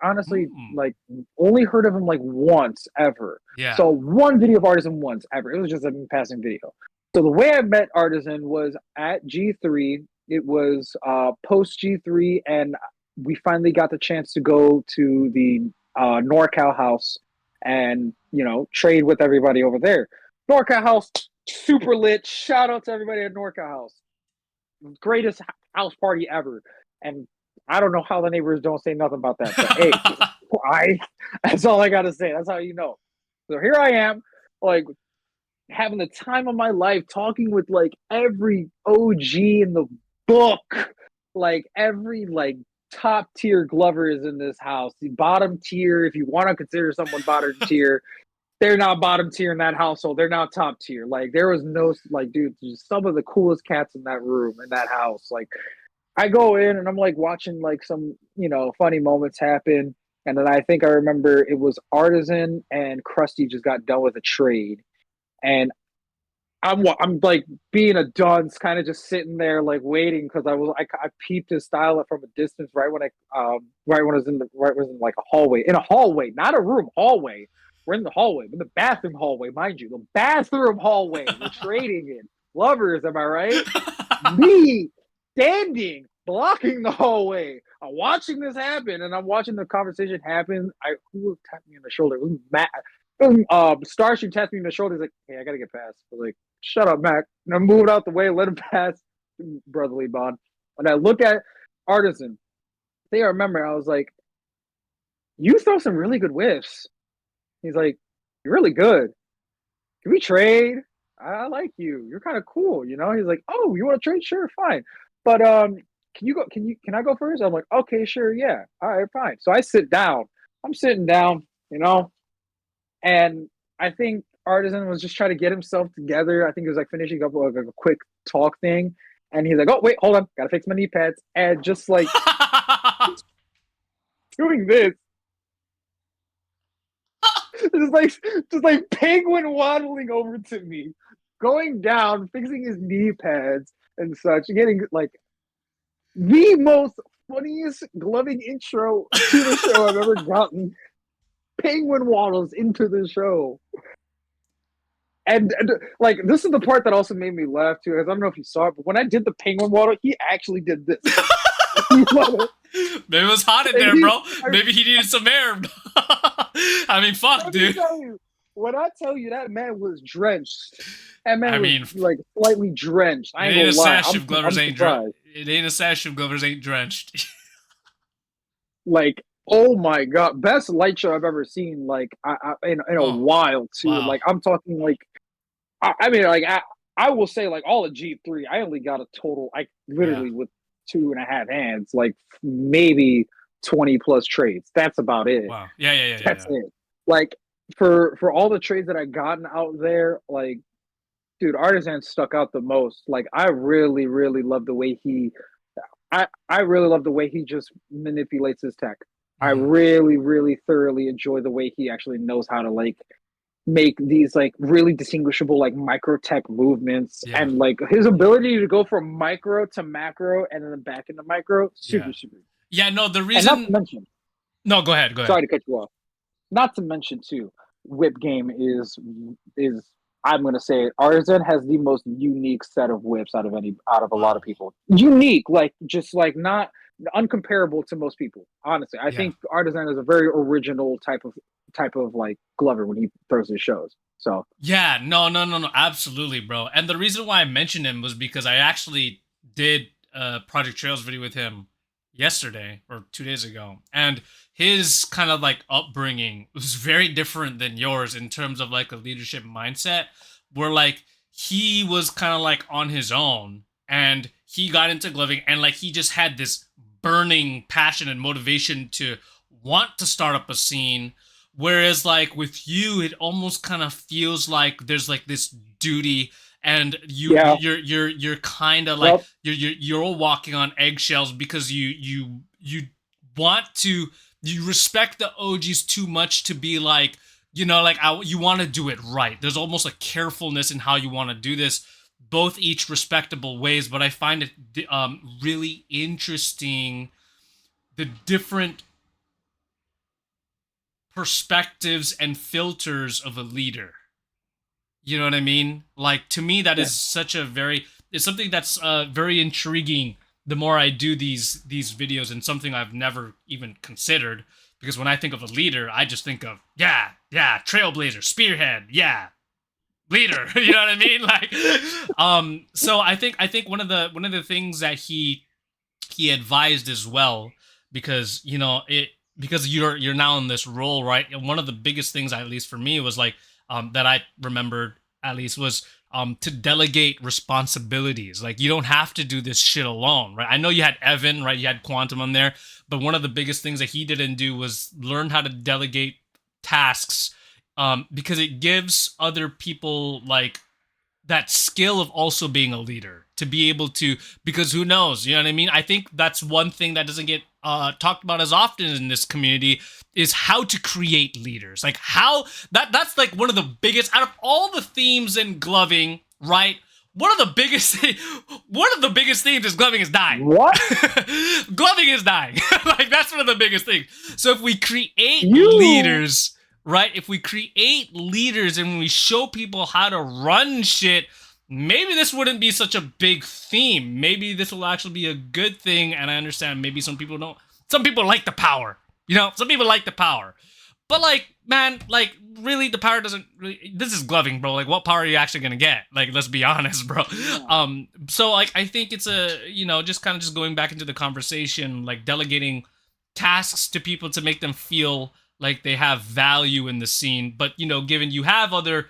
honestly Mm, like only heard of him like once ever. yeah. So one video of Artisan once ever. It was just a passing video. So the way I met Artisan was at G3. It was post G3, and we finally got the chance to go to the NorCal house and trade with everybody over there. NorCal house, super lit. Shout out to everybody at NorCal house. Greatest house party ever. And I don't know how the neighbors don't say nothing about that. But hey, I that's all I gotta say. That's how you know. So here I am, like having the time of my life talking with like every OG in the book. Like every like top tier Glover is in this house. The bottom tier, if you want to consider someone bottom tier, they're not bottom tier in that household. They're not top tier. Like there was no like, dude, some of the coolest cats in that room in that house. Like I go in and I'm like watching like some funny moments happen, and then I think I remember it was Artisan and Krusty just got done with a trade, and I'm like being a dunce, kind of just sitting there like waiting because I peeped his style from a distance right when I was in like a hallway, not a room, hallway. We're in the hallway, in the bathroom hallway, mind you, the bathroom hallway. We're trading in lovers, am I right? Me standing blocking the hallway. I'm watching this happen, and I'm watching the conversation happen. Who tapped me on the shoulder? It was Matt. Starship tapped me on the shoulder. He's like, "Hey, I gotta get past." I was like, "Shut up, Mac." And I moved out the way, let him pass. Brotherly bond. And I look at Artisan. I think I remember. I was like, "You throw some really good whiffs." He's like, "You're really good. Can we trade? I like you. You're kind of cool, you know." He's like, "Oh, you want to trade? Sure, fine. But can you go? Can I go first?" I'm like, "Okay, sure, yeah. All right, fine." So I sit down. I'm sitting down, you know, And I think Artisan was just trying to get himself together. I think he was like finishing up like a quick talk thing. And he's like, oh, wait, hold on. Gotta fix my knee pads. And just like doing this, just like penguin waddling over to me, going down, fixing his knee pads and such, getting like the most funniest gloving intro to the show I've ever gotten. Penguin waddles into the show. And like this is the part that also made me laugh too. As I don't know if you saw it, but when I did the penguin waddle, he actually did this. Maybe it was hot in there, bro. Maybe he needed some air. I mean, fuck, dude. When I tell you that man was drenched, that man was like slightly drenched. I ain't gonna lie. It ain't a sash if Glovers ain't drenched. Like, oh my god, best light show I've ever seen. Like, in a while too. Wow. Like, I'm talking like, I mean, like, I will say like all of G3. I only got a total, like, literally with 2.5 hands, like maybe 20 plus trades. That's about it. Wow. Yeah. That's it. Like for all the trades that I gotten out there, like, dude, Artisan stuck out the most. Like, I really, really love the way I really love the way he just manipulates his tech. I really, really thoroughly enjoy the way he actually knows how to like make these like really distinguishable like micro tech movements, and like his ability to go from micro to macro and then back into micro, super. Yeah, no, the reason. And not to mention. No, go ahead. Sorry to cut you off. Not to mention too, whip game is I'm gonna say it. Artisan has the most unique set of whips out of a lot of people. Unique, like just like not uncomparable to most people. Honestly, I think Artisan is a very original type of like Glover when he throws his shows. So yeah, no, absolutely, bro. And the reason why I mentioned him was because I actually did a Project Trails video with him yesterday or 2 days ago, and his kind of like upbringing was very different than yours in terms of like a leadership mindset, where like he was kind of like on his own and he got into gloving and like he just had this burning passion and motivation to want to start up a scene. Whereas like with you, it almost kind of feels like there's like this duty, and you're kind of like you're all walking on eggshells because you want to, you respect the OGs too much to be like, you know, like you want to do it right. There's almost a carefulness in how you want to do this, both each respectable ways. But I find it really interesting, the different perspectives and filters of a leader. You know what I mean? Like, to me, that is such a it's something that's very intriguing the more I do these videos, and something I've never even considered, because when I think of a leader, I just think of, trailblazer, spearhead, leader. You know what I mean? Like, so I think one of the things that he advised as well, because, you know, because you're now in this role, right? And one of the biggest things, at least for me, was like, that I remembered at least, was to delegate responsibilities. Like, you don't have to do this shit alone, right? I know you had Evan, right? You had Quantum on there, but one of the biggest things that he didn't do was learn how to delegate tasks, because it gives other people like that skill of also being a leader, to be able to, because who knows, you know what I mean? I think that's one thing that doesn't get talked about as often in this community, is how to create leaders. Like, how that's like one of the biggest out of all the themes in gloving, right? One of the biggest themes is gloving is dying. What? Gloving is dying. Like, that's one of the biggest things. So if we create leaders, right? If we create leaders and we show people how to run shit, maybe this wouldn't be such a big theme. Maybe this will actually be a good thing. And I understand maybe some people don't. Some people like the power. You know, some people like the power. But like, man, like, really, the power doesn't really, this is gloving, bro. Like, what power are you actually gonna get? Like, let's be honest, bro. Yeah. So like, I think it's a, you know, just kind of just going back into the conversation, like delegating tasks to people to make them feel like they have value in the scene. But, you know, given you have other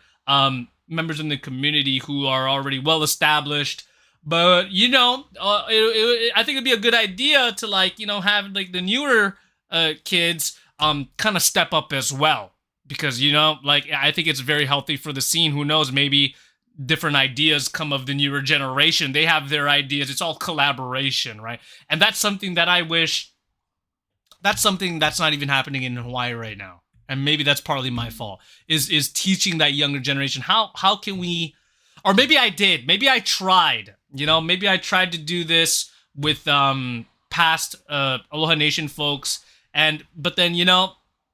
members in the community who are already well established, but, you know, I think it'd be a good idea to, like, you know, have like the newer kids kind of step up as well, because like I think it's very healthy for the scene. Who knows, maybe different ideas come of the newer generation. They have their ideas. It's all collaboration, right? And that's something that I wish, that's something that's not even happening in Hawaii right now. And maybe that's partly my fault. Is teaching that younger generation how can we, or maybe I did. Maybe I tried. Maybe I tried to do this with past Aloha Nation folks, but then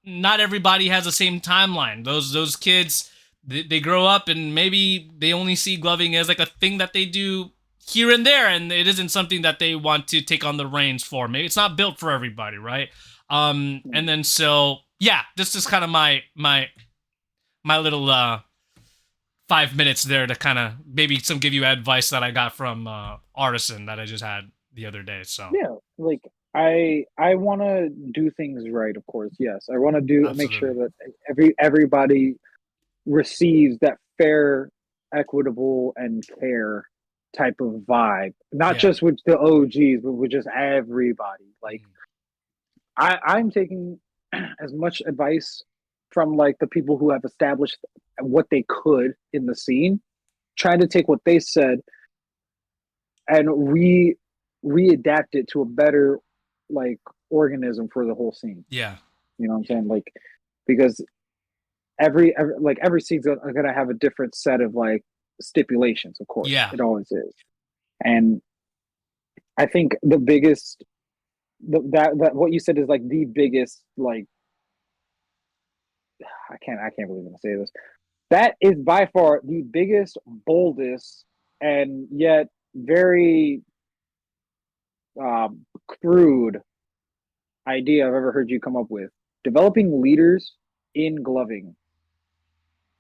not everybody has the same timeline. Those kids, they grow up and maybe they only see gloving as like a thing that they do here and there, and it isn't something that they want to take on the reins for. Maybe it's not built for everybody, right? And then so yeah, this is kind of my little 5 minutes there to kind of maybe give you advice that I got from Artisan that I just had the other day. So Yeah, like I want to do things right, of course. Yes, I want to make sure absolutely, that everybody receives that fair, equitable, and care type of vibe. Not yeah, just with the OGs, but with just everybody. Like mhm, I'm taking as much advice from like the people who have established what they could in the scene, trying to take what they said and readapt it to a better like organism for the whole scene. yeah, You know what I'm saying? Like because every scene's gonna have a different set of like stipulations. Of course, yeah, it always is. And I think the biggest that what you said is like the biggest like I can't believe I'm gonna say this. That is by far the biggest, boldest, and yet very crude idea I've ever heard you come up with. Developing leaders in gloving.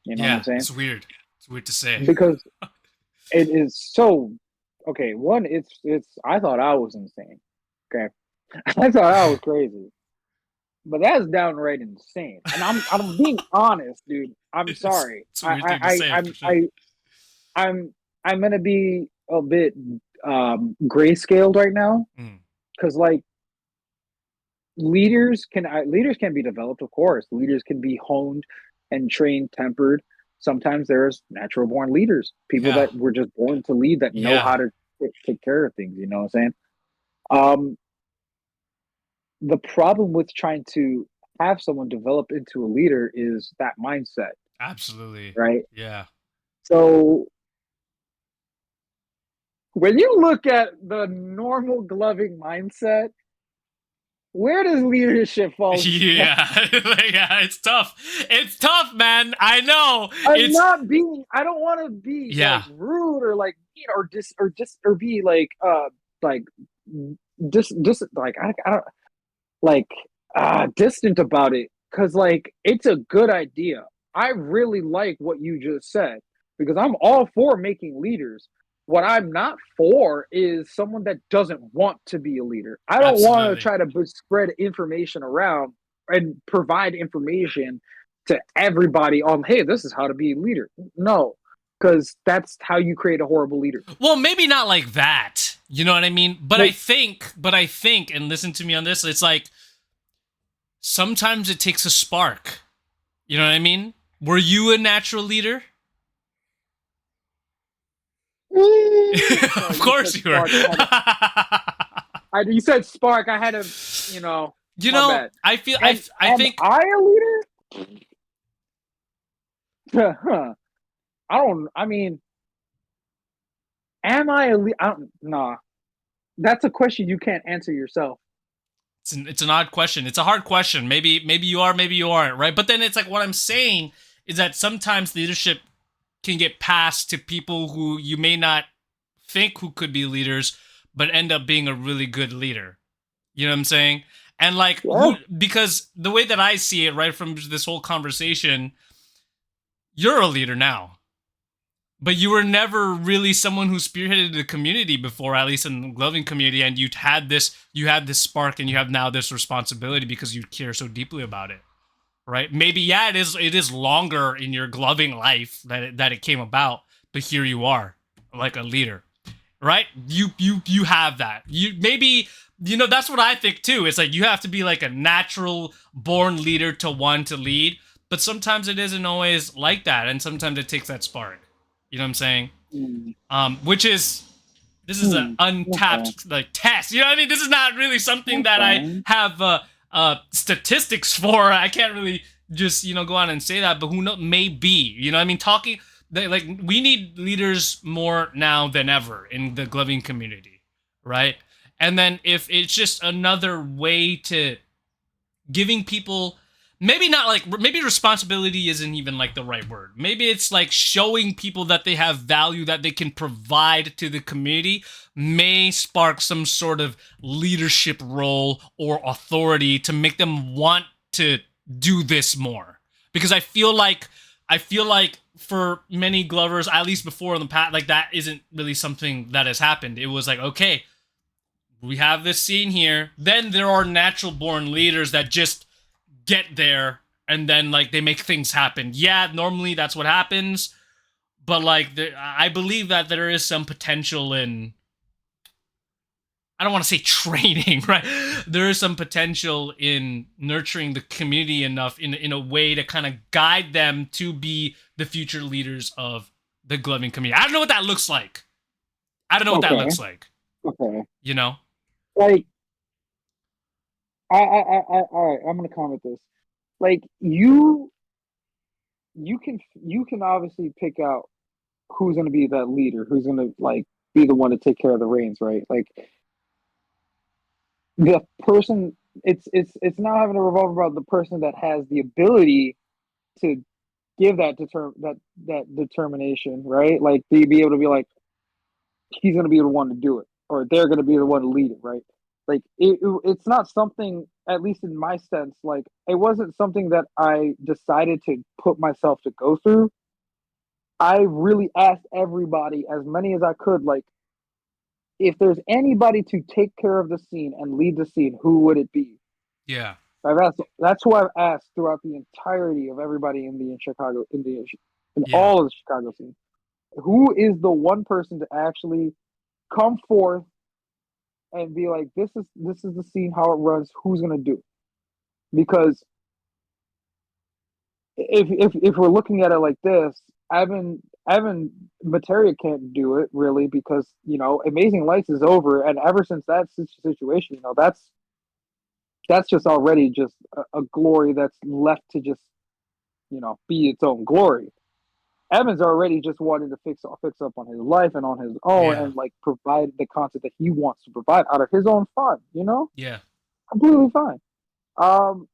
You know what I'm yeah. saying? It's weird. It's weird to say. Because it is so okay. One, it's. I thought I was insane. Okay, I thought I was crazy, but that's downright insane. And I'm being honest, dude. I'm it's sorry. it's a weird thing to say for sure. I'm I'm gonna be a bit grayscaled right now Mm. because like leaders can be developed, of course. Leaders can be honed and trained, tempered. Sometimes there's natural born leaders, people Yeah, that were just born to lead that know yeah, how to take care of things. You know what I'm saying? Um, the problem with trying to have someone develop into a leader is that mindset, absolutely. right? Yeah. So when you look at the normal gloving mindset, where does leadership fall? Yeah, yeah, it's tough. It's tough, man. I know. I'm It's not being. I don't want to be like yeah, rude or like mean or be like like I don't like distant about it because like it's a good idea. I really like what you just said because I'm all for making leaders. What I'm not for is someone that doesn't want to be a leader. I don't want to absolutely. try to spread information around and provide information to everybody on, hey, this is how to be a leader. No, because that's how you create a horrible leader. Well, maybe not like that. You know what I mean? Like, But I think, and listen to me on this, it's like sometimes it takes a spark. You know what I mean? Were you a natural leader? sorry, Of you said course you were. spark. You said spark. I had to, my bad. I feel I Am think I a leader? I don't. I mean, am I a leader? Nah. That's a question you can't answer yourself. it's an odd question. It's a hard question. Maybe you are, maybe you aren't, right? But then it's like what I'm saying is that sometimes leadership can get passed to people who you may not think who could be leaders, but end up being a really good leader. You know what I'm saying? And like Yeah. who, because the way that I see it right from this whole conversation, you're a leader now. But you were never really someone who spearheaded the community before, at least in the gloving community, and you had this spark and you have now this responsibility because you care so deeply about it. Right? Maybe yeah, it is longer in your gloving life that it came about, but here you are, like a leader. Right? You have that. You maybe that's what I think too. It's like you have to be like a natural born leader to want to lead, but sometimes it isn't always like that, and sometimes it takes that spark. You know what I'm saying? Mm. Which is this is an Hmm. Okay. untapped like test. You know what I mean? This is not really something that I Okay. have statistics for. I can't really just go out and say that, but who knows? Maybe you know what I mean. Talking like we need leaders more now than ever in the gloving community, right? And then if it's just another way to giving people maybe not like maybe responsibility isn't even like the right word. Maybe it's like showing people that they have value that they can provide to the community may spark some sort of leadership role or authority to make them want to do this more. Because I feel like for many Glovers, at least before in the past, like that isn't really something that has happened. It was like, okay, we have this scene here. Then there are natural born leaders that just get there and then like they make things happen. Yeah, normally that's what happens, but like I believe that there is some potential in I don't want to say training, right? There is some potential in nurturing the community enough in a way to kind of guide them to be the future leaders of the gloving community. I don't know what that looks like. I don't know what that Okay. looks like, Okay. you know? Like, all right. I'm gonna comment this. Like, you can obviously pick out who's gonna be that leader, who's gonna like be the one to take care of the reins, right? Like, the person, it's now having to revolve around the person that has the ability to give that determination, right? Like, be able to be like, he's going to be the one to do it, or they're going to be the one to lead it, right? Like it's not something, at least in my sense, like it wasn't something that I decided to put myself to go through. I really asked everybody, as many as I could, like, if there's anybody to take care of the scene and lead the scene, who would it be? Yeah. I've asked. That's who I've asked throughout the entirety of everybody in Chicago, in Yeah. all of the Chicago scene. Who is the one person to actually come forth and be like, this is the scene, how it runs, who's gonna do it? Because if we're looking at it like this, Evan Materia can't do it really, because Amazing Lights is over, and ever since that situation, that's just already just a glory that's left to just be its own glory. Evan's already just wanted to fix up on his life and on his own, Yeah. and like provide the content that he wants to provide out of his own fun, Yeah. completely fine. Um,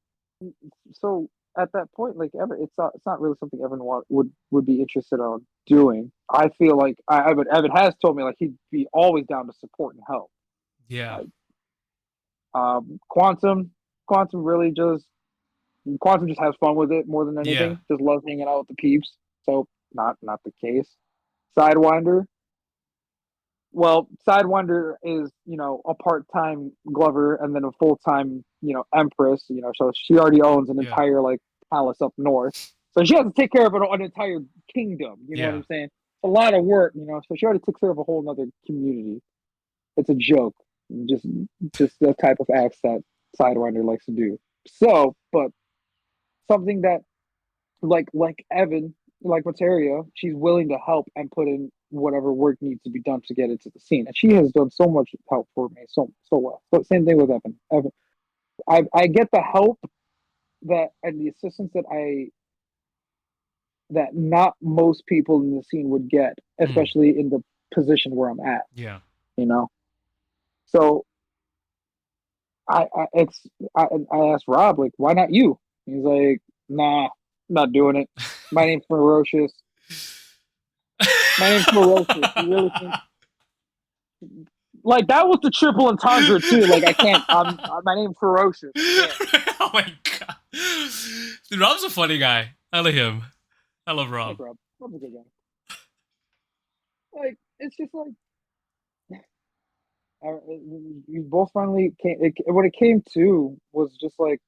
so at that point, like Evan, it's not really something Evan would be interested on doing. I feel like Evan has told me like he'd be always down to support and help. Yeah. Like Quantum, Quantum really just Quantum just has fun with it more than Yeah. anything. Just loves hanging out with the peeps. So not the case. Sidewinder, well, Sidewinder is, a part-time Glover and then a full-time, Empress, so she already owns an Yeah. entire like palace up north. So she has to take care of an entire kingdom, you know what Yeah. I'm saying? It's a lot of work, so she already takes care of a whole other community. It's a joke. Just just the type of acts that Sidewinder likes to do. So, but something that like Evan, like Materia, she's willing to help and put in whatever work needs to be done to get into the scene. And she has done so much help for me, so well. But same thing with Evan. I get the help that and the assistance that not most people in the scene would get, Mm. especially in the position where I'm at. Yeah. You know, so I asked Rob, like, why not you? He's like, nah, not doing it. My name's Ferocious. My name's Ferocious. You really think like that was the triple entendre too? Like I can't. My name's Ferocious. I can't. Oh my god. Dude, Rob's a funny guy. I like him. I love Like Rob. Rob. Rob's a good guy. Like it's just like we both finally came. What it came to was just like,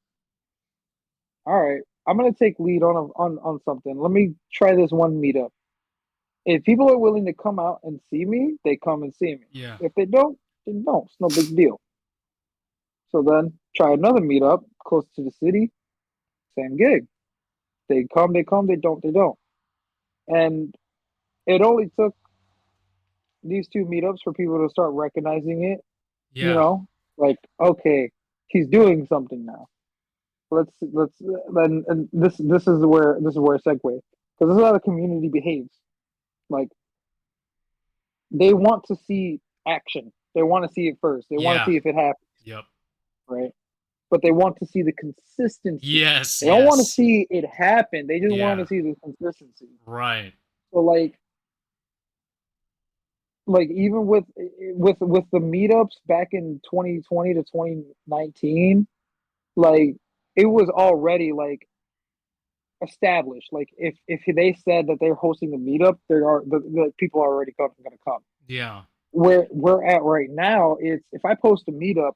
all right, I'm gonna take lead on something. Let me try this one meetup. If people are willing to come out and see me, they come and see me. Yeah. If they don't, then don't. It's no big deal. So then try another meetup close to the city, same gig. They come, they come. They don't, they don't. And it only took these two meetups for people to start recognizing it. You Yeah. know, like okay, he's doing something now. Let's then and this is where I segue because this is how the community behaves. Like they want to see action. They want to see it first. They want to Yeah. see if it happens, Yep. right? But they want to see the consistency. Yes. They don't want to Yes. see it happen. They just want Yeah. to see the consistency. Right. So like even with the meetups back in 2020 to 2019, like it was already like established. Like if they said that they're hosting a meetup, there are the people are already going to come. Yeah. Where we're at right now, it's if I post a meetup,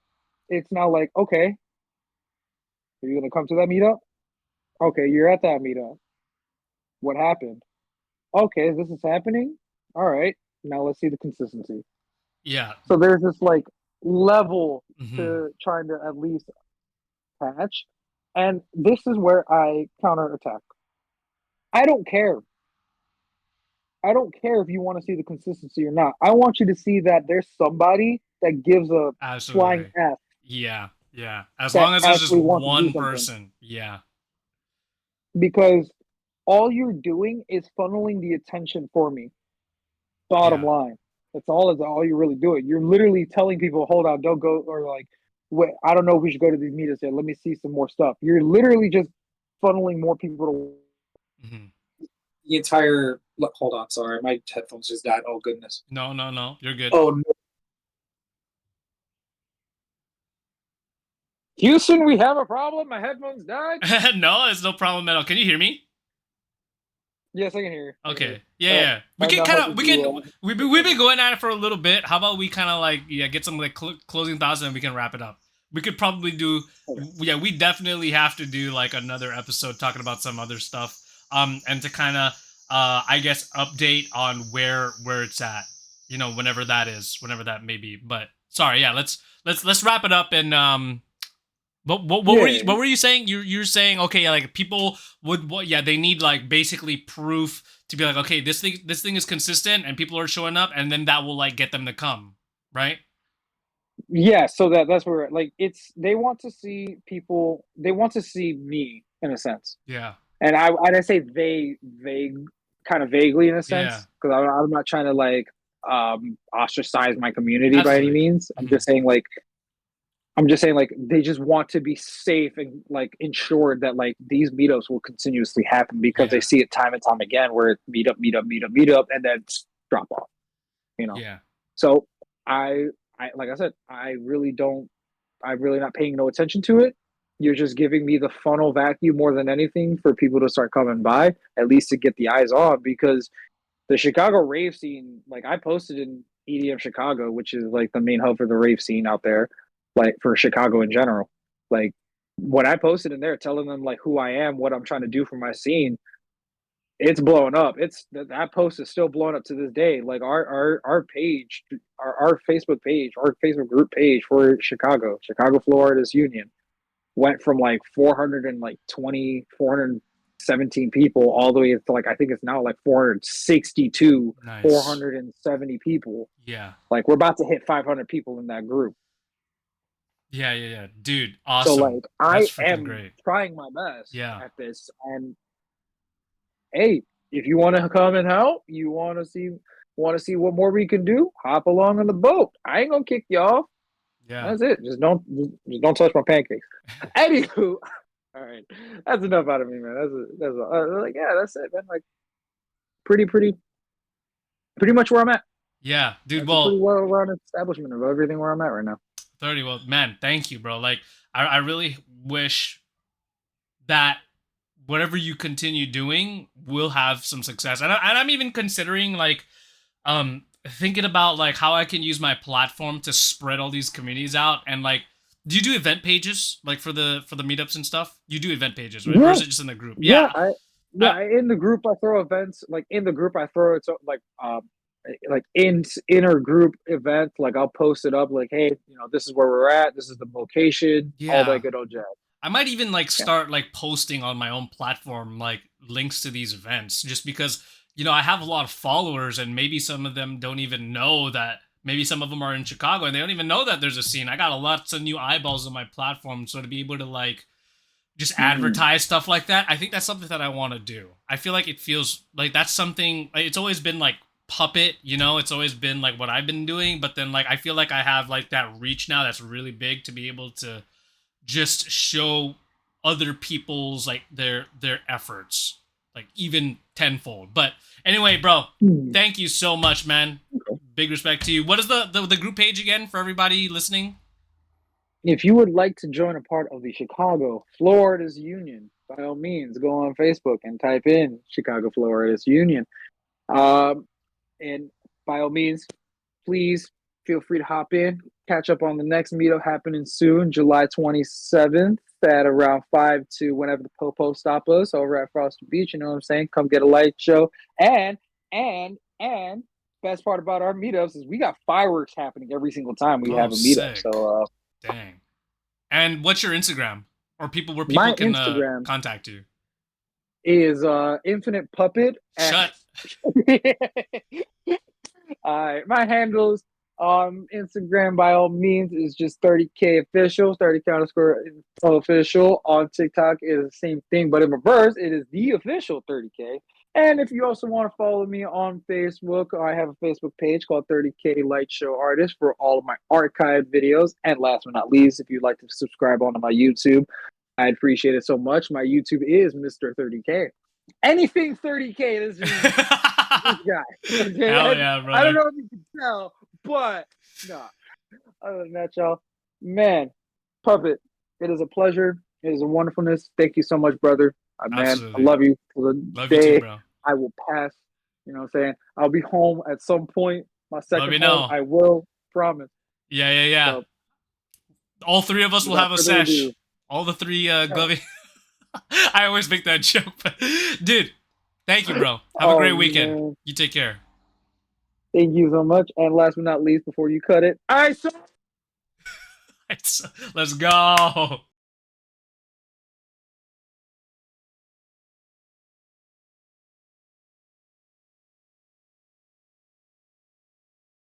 it's now like, okay, are you gonna come to that meetup? Okay, you're at that meetup. What happened? Okay, this is happening. All right, now let's see the consistency. Yeah. So there's this like level Hmm. to trying to at least patch, and this is where I counterattack. I don't care. I don't care if you want to see the consistency or not. I want you to see that there's somebody that gives a flying Absolutely. F Yeah. Yeah. As that long as there's just actually wants to do one something. person. Yeah. Because all you're doing is funneling the attention for me. Bottom Yeah. line. That's all you're really doing. You're literally telling people, hold on, don't go or like wait, I don't know if we should go to these meetups yet. Let me see some more stuff. You're literally just funneling more people to The entire hold on, sorry, my headphones just died. Oh goodness. No, no, no. You're good. Oh no. Houston, we have a problem. My headphones died. No, it's no problem at all. Can you hear me? Yes, I can hear you. Okay. Yeah, yeah. We I'm can not kind of hoping we to. can we've been going at it for a little bit. How about we kind of like get some like closing thoughts and we can wrap it up. We could probably do yeah, we definitely have to do like another episode talking about some other stuff. And to kind of I guess update on where it's at. You know, whenever that may be. But sorry, yeah, let's wrap it up and Yeah. what were you saying? You're saying okay, yeah, like people would what yeah, they need like basically proof to be like okay, this thing is consistent and people are showing up and then that will like get them to come, right? Yeah, so that's where like it's they want to see people they want to see me in a sense. Yeah. And I say they vague kind of vaguely in a Yeah. sense because I'm not trying to like ostracize my community by any Absolutely. means. Mhm. I'm just saying like they just want to be safe and like ensured that like these meetups will continuously happen because they Yeah. see it time and time again where it's meet up and then drop off, you know. Yeah. So I I like I said, I'm really not paying no attention to it. You're just giving me the funnel vacuum more than anything for people to start coming by, at least to get the eyes on because the Chicago rave scene, like I posted in EDM Chicago, which is like the main hub for the rave scene out there, like for Chicago in general. Like when I posted in there telling them like who I am, what I'm trying to do for my scene, it's blowing up. It's that post is still blowing up to this day. Like our page, our Facebook page, our Facebook group page for Chicago Flow Artists Union went from like 417 people all the way to like I think it's now like 462, Nice. 470 people. Yeah. Like we're about to hit 500 people in that group. Yeah, yeah, yeah. Dude, So awesome. like I That's freaking am great. trying my best Yeah. at this, and hey, if you want to come and help, you want to see what more we can do, hop along on the boat. I ain't gonna kick you off. Yeah. That's it. Just don't touch my pancakes. Anywho, all right, that's enough out of me, man. Like yeah, that's it, man. Like pretty much where I'm at. Yeah, dude. That's a pretty Well, well rounded establishment of everything where I'm at right now. 30. Well, man, thank you, bro. Like, I really wish that whatever you continue doing will have some success. And I'm even considering like thinking about like how I can use my platform to spread all these communities out and like do you do event pages like for the meetups and stuff? You do event pages, right? Or Yeah, is it just in the group? yeah. Yeah. Yeah, in the group I throw events. Like in the group I throw it so like in inner group events. Like I'll post it up like, hey, this is where we're at. This is the location. All that Yeah. good old jazz. I might even like start like posting on my own platform like links to these events just because I have a lot of followers and maybe some of them don't even know that maybe some of them are in Chicago and they don't even know that there's a scene. I got a lots of new eyeballs on my platform, so to be able to like just advertise stuff like that, I think that's something that I want to do. I feel like it feels like that's something like, it's always been like puppet, it's always been like what I've been doing, but then like I feel like I have like that reach now that's really big to be able to just show other people's like their efforts like even tenfold. But anyway, bro, thank you so much, man. Big respect to you. What is the group page again for everybody listening? If you would like to join a part of the Chicago Florida's Union, by all means, go on Facebook and type in Chicago Florida's Union. And by all means, please feel free to hop in, catch up on the next meetup happening soon, July 27th at around 5 to whenever the Popo stop us over at Foster Beach. You know what I'm saying? Come get a light show. And best part about our meetups is we got fireworks happening every single time we have a meetup. Sick. So dang. And what's your Instagram? Or where people can Instagram contact you? Is Infinite Puppet. Shut. All right, my handles on Instagram by all means is just 30K official, 30K_official. On TikTok is the same thing, but in reverse, it is the official 30K. And if you also want to follow me on Facebook, I have a Facebook page called 30K Light Show Artist for all of my archived videos. And last but not least, if you'd like to subscribe onto my YouTube, I'd appreciate it so much. My YouTube is Mr. 30K. Anything 30K, this is this guy. Okay? Hell yeah, brother. I don't know if you can tell, but no. Other than that, y'all, man, Puppet, it is a pleasure. It is a wonderfulness. Thank you so much, brother. Man, Absolutely. I love you. The Love day you too, bro. I will pass. You know what I'm saying? I'll be home at some point. My second me home, know. I will promise. Yeah. So, all three of us will have a without further sesh. ado. All the three Glovey. I always make that joke, but dude, thank you, bro. Have a great weekend. Man. You take care. Thank you so much. And last but not least, before you cut it, I saw. Let's go.